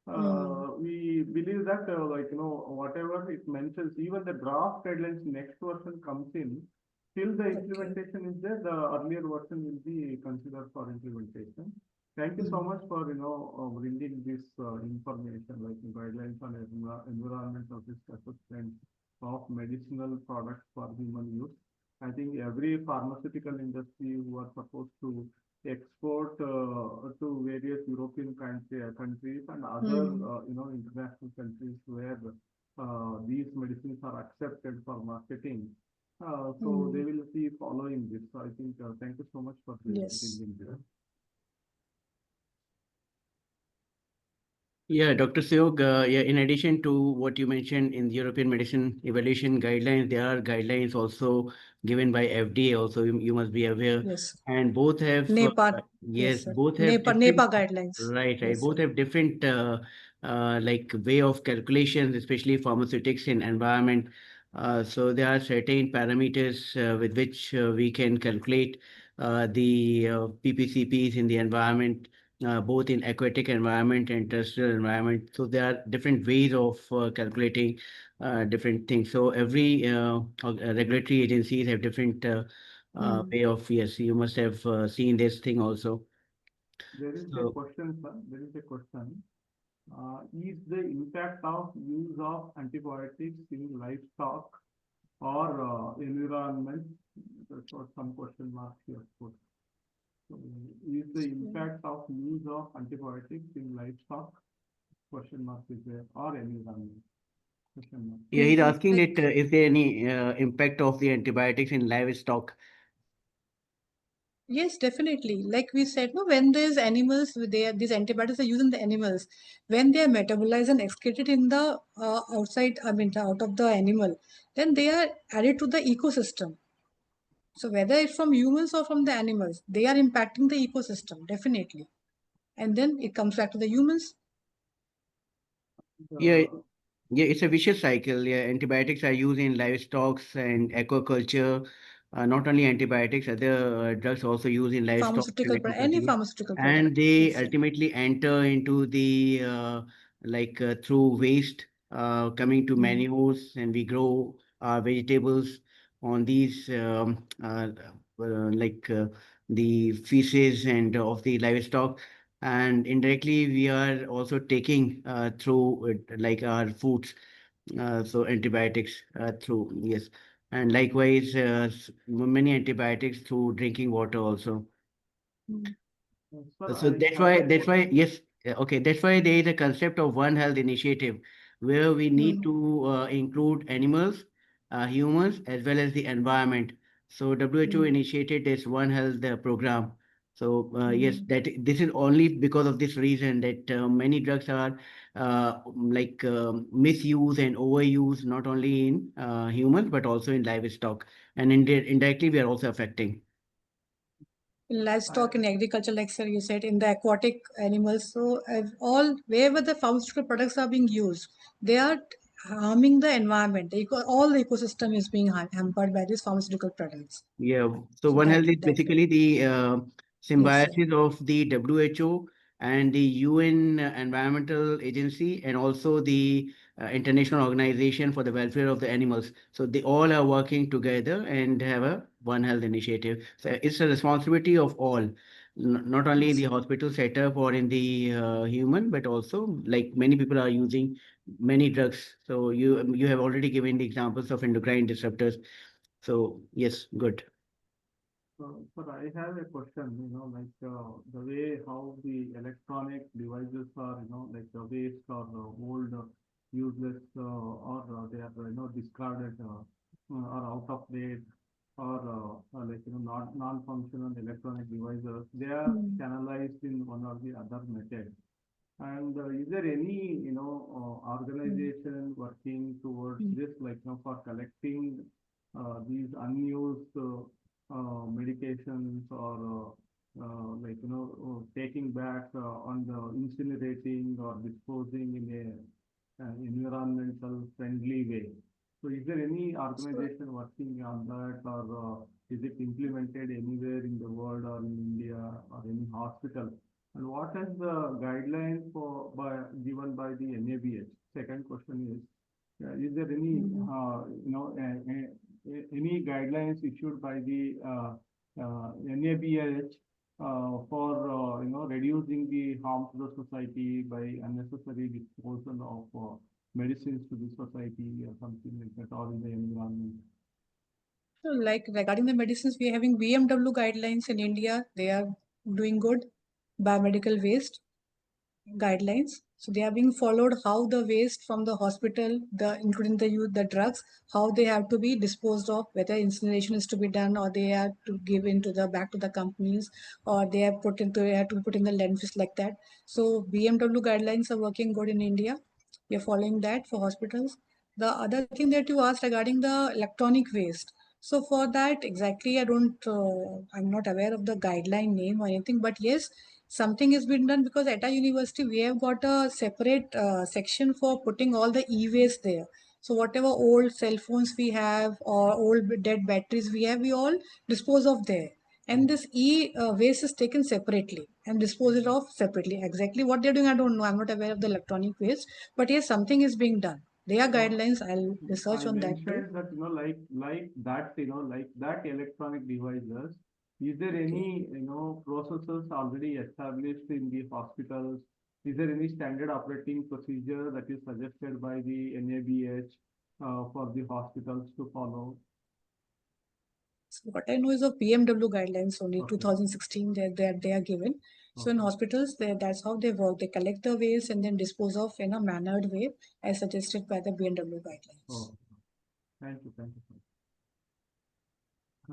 Mm. we believe that whatever it mentions, even the draft guidelines next version comes in, till the Okay. implementation is there, the earlier version will be considered for implementation. Thank you so much for bringing this information like guidelines on environmental risk assessment of medicinal products for human use. I think every pharmaceutical industry who are supposed to export to various European countries and other international countries where these medicines are accepted for marketing. So they will be following this. So I think thank you so much for Yes. bringing this. Yeah, Dr. Suyog, yeah, in addition to what you mentioned in the European Medicine Evaluation Guidelines, there are guidelines also given by FDA also, you must be aware. Yes. And both have, NEPA. yes, Sir. both have NEPA, different, NEPA guidelines. right, Yes, both sir. have different like way of calculations, especially pharmaceutics and environment. So there are certain parameters with which we can calculate the PPCPs in the environment, both in aquatic environment and terrestrial environment. So there are different ways of calculating different things. So every regulatory agencies have different way of, yes, you must have seen this thing also. There is a So, question, sir. There is a question. Is the impact of use of antibiotics in livestock or environment? That's what some question marks here put. So, is the impact of use of antibiotics in livestock? Question mark is there, or environment? Question mark. yeah, he's asking Like, that is there any impact of the antibiotics in livestock? yes, definitely. Like we said, no, when there's animals, these antibiotics are used in the animals. When they are metabolized and excreted in the outside, I mean, out of the animal, then they are added to the ecosystem. So whether it's from humans or from the animals, they are impacting the ecosystem, definitely. And then it comes back to the humans. Yeah, yeah, it's a vicious cycle. Yeah, antibiotics are used in livestock and aquaculture. Not only antibiotics, other drugs also used in livestock and Any aquaculture, pharmaceutical and product. they Yes, sir. ultimately enter into the through waste coming to manures, and we grow our vegetables on these like the feces and of the livestock, and indirectly we are also taking through like our foods, so antibiotics through, yes, and likewise many antibiotics through drinking water also. Sir, So I that's have why, a question. yes, okay, that's why there is a concept of One Health initiative where we need to include animals, humans, as well as the environment. So WHO initiated this One Health program. So yes, that this is only because of this reason that many drugs are misuse and overuse, not only in humans but also in livestock, and indirectly we are also affecting. In livestock, in agriculture, like sir, you said, in the aquatic animals. So all wherever the pharmaceutical products are being used, they are harming the environment. All the ecosystem is being hampered by these pharmaceutical products. Yeah, so So One Health is that way. basically the Yes, sir. symbiosis of the WHO and the UN Environmental Agency, and also the International Organization for the Welfare of the Animals. So they all are working together and have a One Health initiative. So it's a responsibility of all, not only in the hospital setup or in the human, but also like many people are using many drugs. So you have already given the examples of endocrine disruptors. So yes, good. So, sir, I have a question, the way how the electronic devices are, like the waste or old, useless, or they are, discarded, or out of date, or not non-functional electronic devices, they are channelized in one or the other method. And is there any, organization working towards this, like, for collecting these unused medications or like, taking back on the incinerating or disposing in a environmental friendly way. So is there any organization working on that, or is it implemented anywhere in the world or in India or any hospital? And what is the guideline given by the NABH? Second question is there any, any guidelines issued by the NABH for reducing the harm to the society by unnecessary disposal of medicines to the society or something like that, or in the environment? So, like regarding the medicines, we are having BMW guidelines in India. They are doing good. Biomedical waste guidelines. So they are being followed how the waste from the hospital, including the drugs, how they have to be disposed of, whether incineration is to be done or they have to give into the back to the companies, or they have to be put in the landfills like that. So BMW guidelines are working good in India. We are following that for hospitals. The other thing that you asked regarding the electronic waste. So for that exactly, I'm not aware of the guideline name or anything, but yes, something has been done because at our university we have got a separate section for putting all the e-waste there. So whatever old cell phones we have or old dead batteries we have, we all dispose of there. And this waste is taken separately and disposed of separately. Exactly what they're doing, I don't know. I'm not aware of the electronic waste, but yes, something is being done. There are guidelines. I'll research I on that too. mentioned that, like that electronic devices, is there Okay. any, processes already established in the hospitals? Is there any standard operating procedure that is suggested by the NABH for the hospitals to follow? So what I know is of BMW guidelines only, Okay. 2016 they are given. So in Okay. hospitals, that's how they work. They collect the waste and then dispose of in a mannered way as suggested by the BMW guidelines. Oh, thank you, thank you.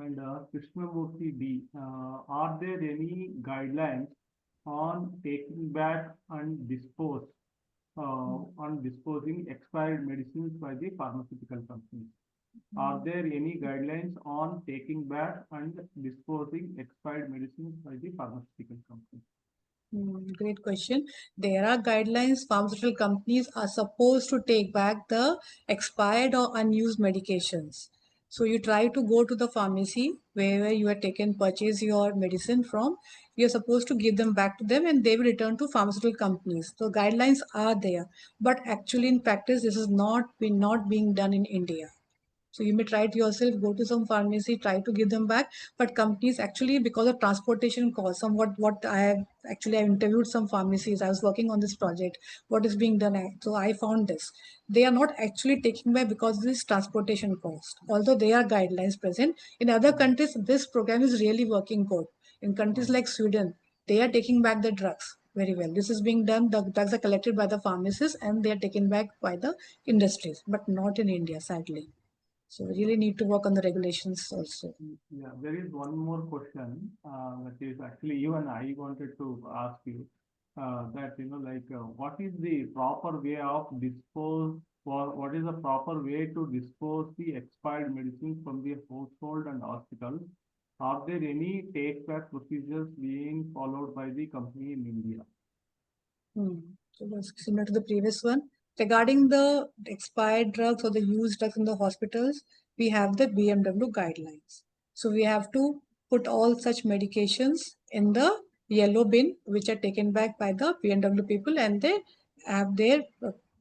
And Krishnamurthy D, are there any guidelines on taking back and on disposing expired medicines by the pharmaceutical companies? Are there any guidelines on taking back and disposing expired medicines by the pharmaceutical companies? Great question. There are guidelines. Pharmaceutical companies are supposed to take back the expired or unused medications. So you try to go to the pharmacy wherever you have purchase your medicine from. You're supposed to give them back to them and they will return to pharmaceutical companies. So guidelines are there, but actually in practice, this is not being done in India. So you may try it yourself, go to some pharmacy, try to give them back. But companies actually, because of transportation costs, what I interviewed some pharmacies. I was working on this project. What is being done? So I found this. They are not actually taking back because of this transportation cost. Although there are guidelines present in other countries, this program is really working good. In countries like Sweden, they are taking back the drugs very well. This is being done. The drugs are collected by the pharmacists and they are taken back by the industries, but not in India, sadly. So we really need to work on the regulations also. Yeah, there is one more question that is actually even I wanted to ask you that what is the proper way of dispose or what is the proper way to dispose the expired medicines from the household and hospitals? Are there any take back procedures being followed by the company in India? So that's similar to the previous one. Regarding the expired drugs or the used drugs in the hospitals, we have the BMW guidelines. So we have to put all such medications in the yellow bin, which are taken back by the BMW people, and they have their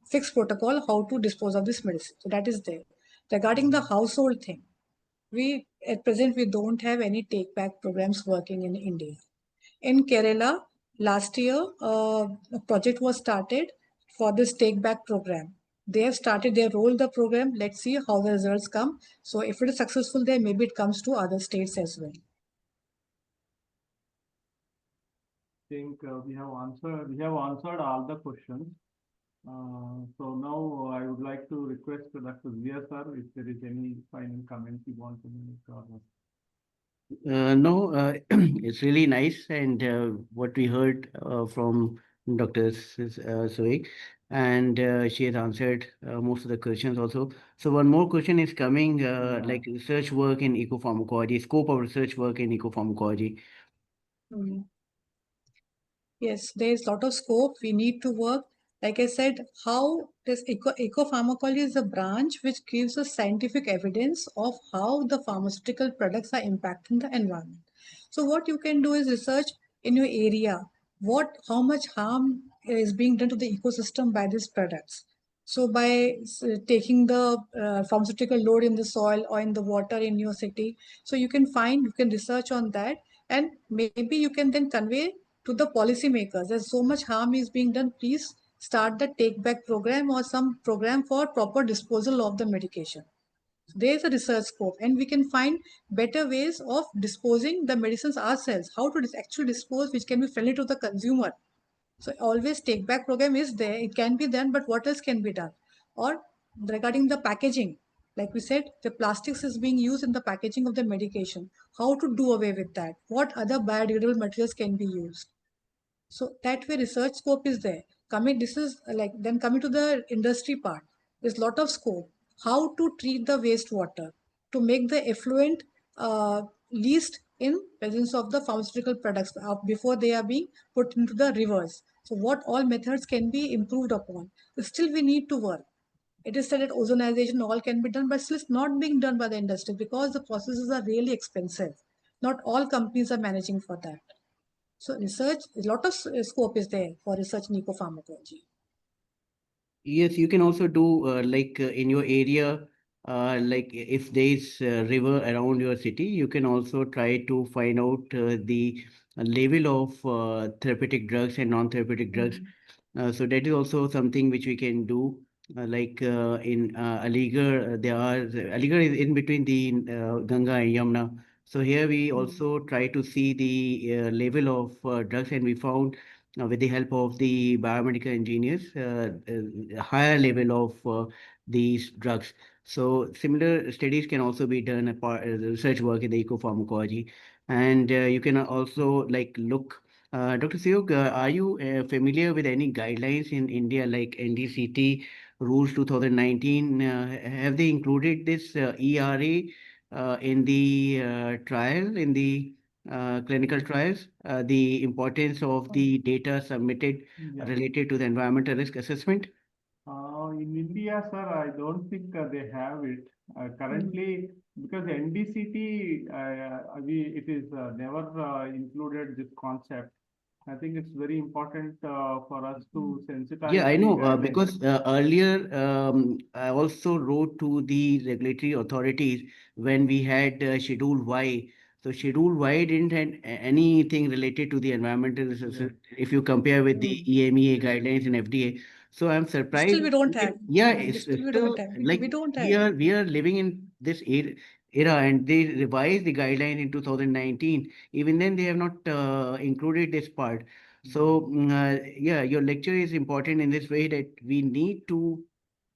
fixed protocol how to dispose of this medicine. So that is there. Regarding the household thing, we at present we don't have any take back programs working in India. In Kerala, last year, a project was started for this take back program. They have started, they rolled the program. Let's see how the results come. So if it is successful there, maybe it comes to other states as well. Think we have answered all the questions. So now I would like to request Dr. Zia sir if there is any final comments you want to make. No, it's really nice, and what we heard from Dr. Suyog, and she has answered most of the questions also. So one more question is coming, Yeah. like research work in ecopharmacology, scope of research work in ecopharmacology. Mm. Yes, there is a lot of scope. We need to work. Like I said, how this ecopharmacology is a branch which gives us scientific evidence of how the pharmaceutical products are impacting the environment. So what you can do is research in your area how much harm is being done to the ecosystem by these products. So by taking the pharmaceutical load in the soil or in the water in your city, so you can research on that, and maybe you can then convey to the policymakers that so much harm is being done. Please start the take back program or some program for proper disposal of the medication. There is a research scope, and we can find better ways of disposing the medicines ourselves. How to actually dispose, which can be friendly to the consumer. So always take back program is there. It can be done, but what else can be done? Or regarding the packaging, like we said, the plastics is being used in the packaging of the medication. How to do away with that? What other biodegradable materials can be used? So that way research scope is there. This is like then coming to the industry part. There's a lot of scope. How to treat the wastewater to make the effluent least in presence of the pharmaceutical products before they are being put into the rivers. So what all methods can be improved upon? Still we need to work. It is said that ozonization all can be done, but still it's not being done by the industry because the processes are really expensive. Not all companies are managing for that. So research, a lot of scope is there for research in ecopharmacology. Yes, you can also do in your area, like if there's a river around your city, you can also try to find out the level of therapeutic drugs and non-therapeutic drugs. So that is also something which we can do. In Aligarh, Aligarh is in between the Ganga and Yamuna. So here we also try to see the level of drugs, and we found with the help of the biomedical engineers, a higher level of these drugs. So similar studies can also be done apart research work in the ecopharmacology, and you can also look. Dr. Suyog, are you familiar with any guidelines in India like NDCT rules 2019? Have they included this ERA in the trial, in the clinical trials, the importance of the data submitted Yeah. related to the environmental risk assessment? In India, sir, I don't think they have it currently, because NDCT, it is never included this concept. I think it's very important for us to Yeah, sensitize I the know, guidelines. because earlier I also wrote to the regulatory authorities when we had Schedule Y. So Schedule Y didn't have anything related to the environmental Yeah. if you compare with the EMEA Yes. guidelines and FDA. So I'm Still surprised. we don't have. Yeah, it's Still we don't still have. We like don't we have. are we are living in this era, and they revised the guideline in 2019. Even then, they have not included this part. So, yeah, your lecture is important in this way that we need to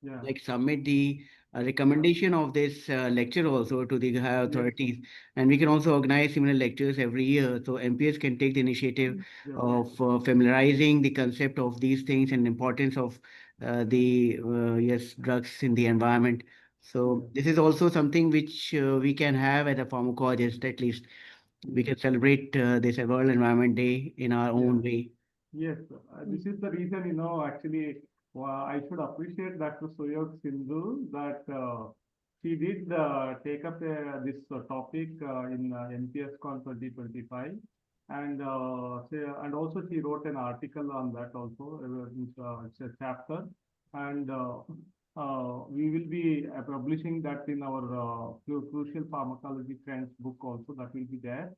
Yeah. submit the recommendation of this lecture also to the higher Yes. authorities, and we can also organize similar lectures every year. So MPS can take the initiative of Definitely. familiarizing the concept of these things and importance of the yes drugs in the environment. So Yes. this is also something which we can have as a pharmacologist. At least we Yes. can celebrate this World Environment Day in our Yeah. own way. Yes, this is the reason, actually, I should appreciate Dr. Suyog Sindhu that she did take up this topic in MPS Con 2025, and and also she wrote an article on that also. It's a chapter, and we will be publishing that in our Crucial Pharmacology Trends book also. That will be there.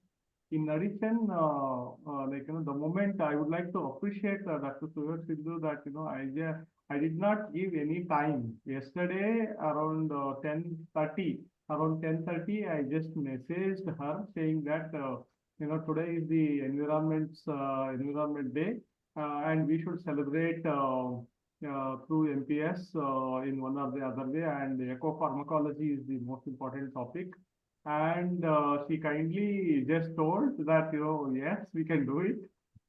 In addition, the moment I would like to appreciate Dr. Suyog Sindhu that, I did not give any time. Yesterday around 10:30, I just messaged her saying that, today is the Environment Day, and we should celebrate through MPS in one or the other way, and ecopharmacology is the most important topic. And she kindly just told that, yes, we can do it.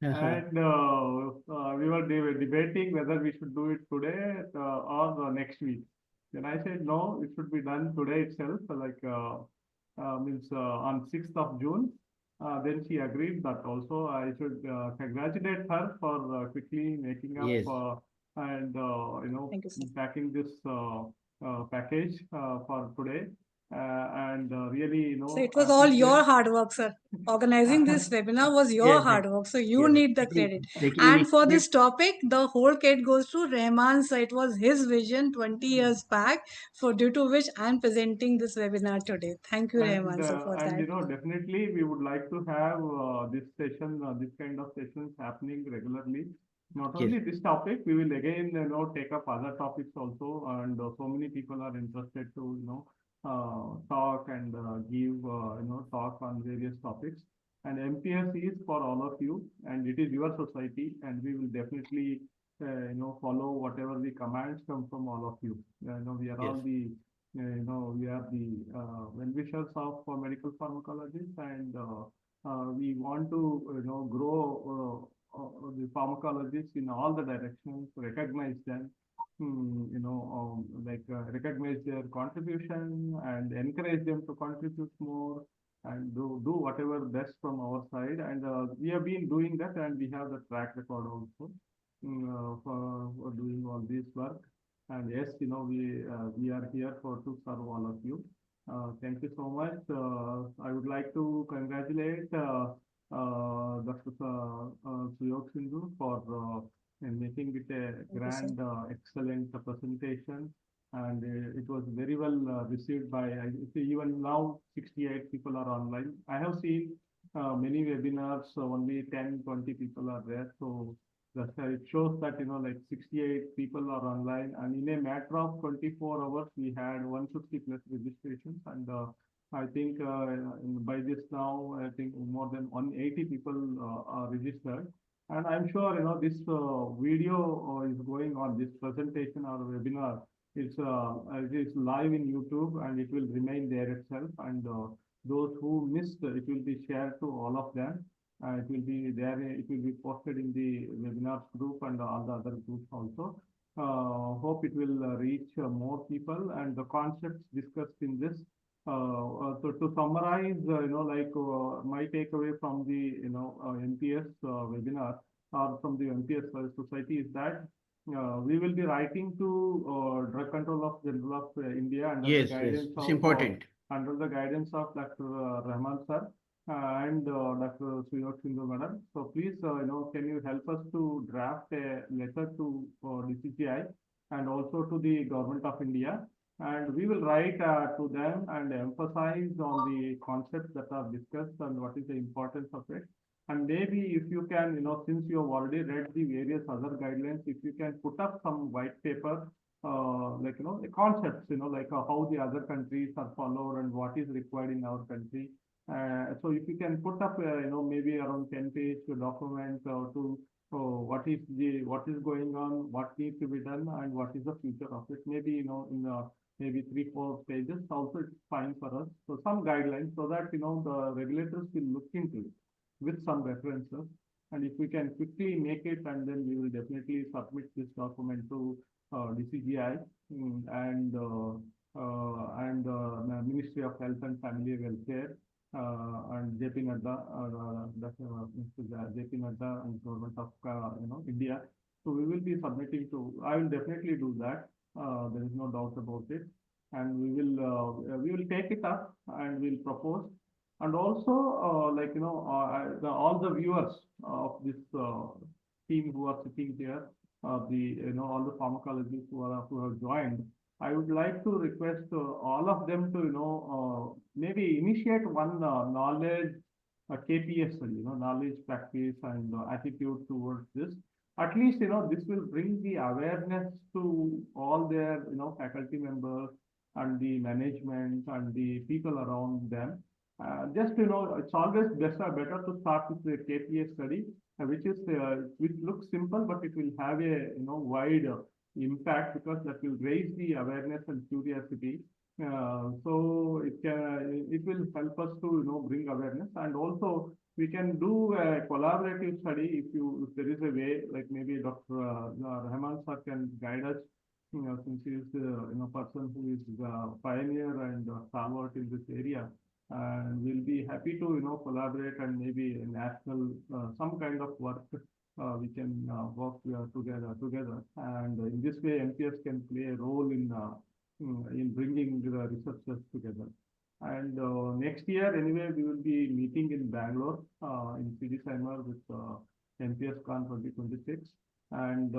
And we were debating whether we should do it today or next week. Then I said, no, it should be done today itself, means on 6th of June. Then she agreed that also I should congratulate her for quickly making up Yes, and Thank you, sir. packing this package for today. And really, So it was all appreciate. your hard work, sir. Organizing this webinar was your yes, hard work, so you yes. need the credit. Taking And for initiative. this topic, the whole credit goes to Rahman, sir. It was his vision 20 years back, for due to which I'm presenting this webinar today. Thank you, Rahman, sir, for And that. definitely we would like to have this session, this kind of sessions happening regularly. Not Yes, only this topic, we will again take up other topics also, and so many people are interested to talk and give talk on various topics. And MPS is for all of you, and it is your society, and we will definitely follow whatever the commands come from all of you. We are yes, all the we are the well-wishers of medical pharmacologists, and we want to, grow the pharmacologists in all the directions, recognize them, recognize their contribution and encourage them to contribute more and do whatever best from our side. And we have been doing that, and we have the track record also for doing all this work. And yes, we are here for to serve all of you. Thank you so much. I would like to congratulate Dr. Suyog Sindhu for making it a Thank you, sir. grand, excellent presentation. And it was very well received by, I see even now 68 people are online. I have seen many webinars, so only 10, 20 people are there. So it shows that, like 68 people are online, and in a matter of 24 hours, we had 150 plus registrations. And I think by this now, I think more than 180 people are registered. And I'm sure, this video is going on, this presentation or webinar. It is live in YouTube, and it will remain there itself. And those who missed, it will be shared to all of them. It will be there. It will be posted in the webinars group and all the other groups also. Hope it will reach more people, and the concepts discussed in this. So to summarize, my takeaway from the MPS webinar or from the MPS society is that we will be writing to Drug Control of General of India under the yes, yes. guidance It's of important. Dr. Rahman sir and Dr. Suyog Sindhu madam. So please, can you help us to draft a letter to DCGI and also to the Government of India, and we will write to them and emphasize on the concepts that are discussed and what is the importance of it. And maybe if you can, since you have already read the various other guidelines, if you can put up some white paper, the concepts, how the other countries are followed and what is required in our country. So if you can put up, maybe around 10-page document to what is going on, what needs to be done, and what is the future of it. Maybe in maybe 3-4 pages. Also, it's fine for us. So some guidelines so that the regulators will look into it with some references. And if we can quickly make it, and then we will definitely submit this document to DCGI and Ministry of Health and Family Welfare and JP Nadda, Mr. JP Nadda and Government of India. So we will be submitting to. I will definitely do that. There is no doubt about it, and we will take it up and we'll propose. And also, all the viewers of this team who are sitting here, all the pharmacologists who have joined, I would like to request all of them to maybe initiate one knowledge KPS study, knowledge, practice, and attitude towards this. At least this will bring the awareness to all their faculty members and the management and the people around them. Just it's always better to start with the KPS study, which looks simple, but it will have a wide impact because that will raise the awareness and curiosity. So it will help us to bring awareness, and also we can do a collaborative study if there is a way, like maybe Dr. Rahman sir can guide us, since he is the person who is the pioneer and stalwart in this area. And we'll be happy to, collaborate and maybe a national, some kind of work we can work together. And in this way, MPS can play a role in bringing the researchers together. And next year, anyway, we will be meeting in Bangalore in CD Summer with MPS Con 2026. And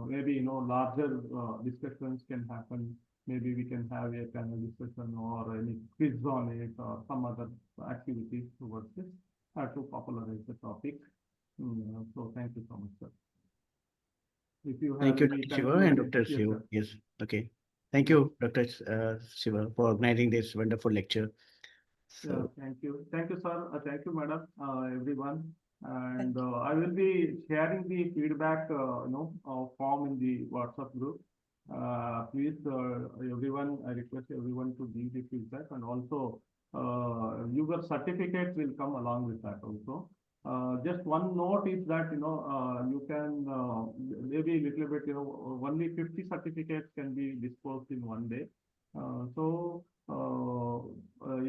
maybe, larger discussions can happen. Maybe we can have a panel discussion or any quiz on it or some other activities towards this to popularize the topic. So thank you so much, sir. If you have Thank you, any Dr. Shiva and concluding- Dr. Yes, Shiva. sir. Yes, okay. Thank you, Dr. Shiva, for organizing this wonderful lecture. Yeah, So, thank you. Thank you, sir. Thank you, madam, everyone. And I will be sharing the feedback, form in the WhatsApp group. Please, everyone, I request everyone to give the feedback, and also your certificates will come along with that also. Just one note is that, you can maybe a little bit, only 50 certificates can be disposed in one day.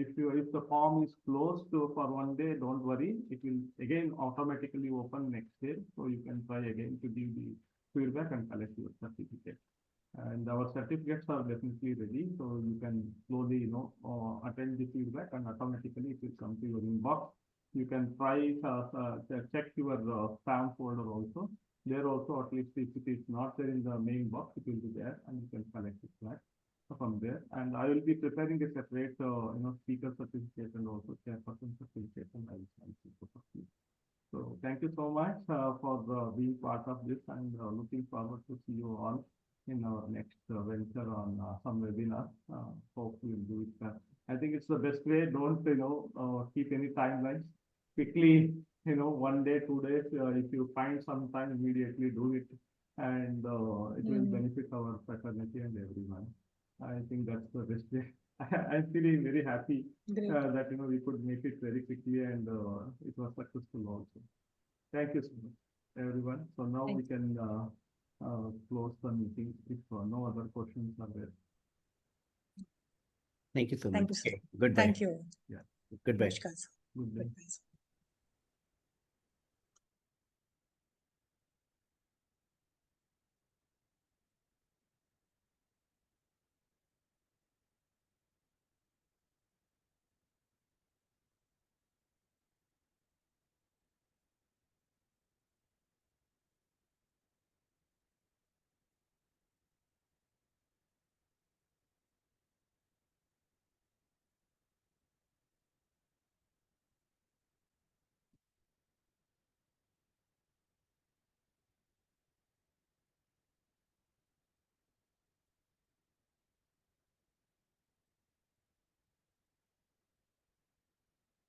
If the form is closed for one day, don't worry. It will again automatically open next day. So you can try again to give the feedback and collect your certificate. And our certificates are definitely ready. So you can slowly, attend the feedback and automatically it will come to your inbox. You can try check your spam folder also. There also, at least if it is not there in the main box, it will be there and you can collect it back from there. And I will be preparing a separate, speaker certificate and also chairperson certificate, and I will send it. So thank you so much for being part of this, and looking forward to see you all in our next venture on some webinar. Hope we will do it. I think it's the best way. Don't, keep any timelines. Quickly, 1 day, 2 days, if you find some time, immediately do it. And it will benefit our fraternity and everyone. I think that's the best way. I'm feeling very happy that, we could make it very quickly, and it was successful also. Thank you so much, everyone. So now we can close the meeting if no other questions are there. thank you so Thank much. you, sir. Okay, goodbye. Thank you. Yeah. Goodbye. Namaskar, sir. Good day. Goodbye, sir.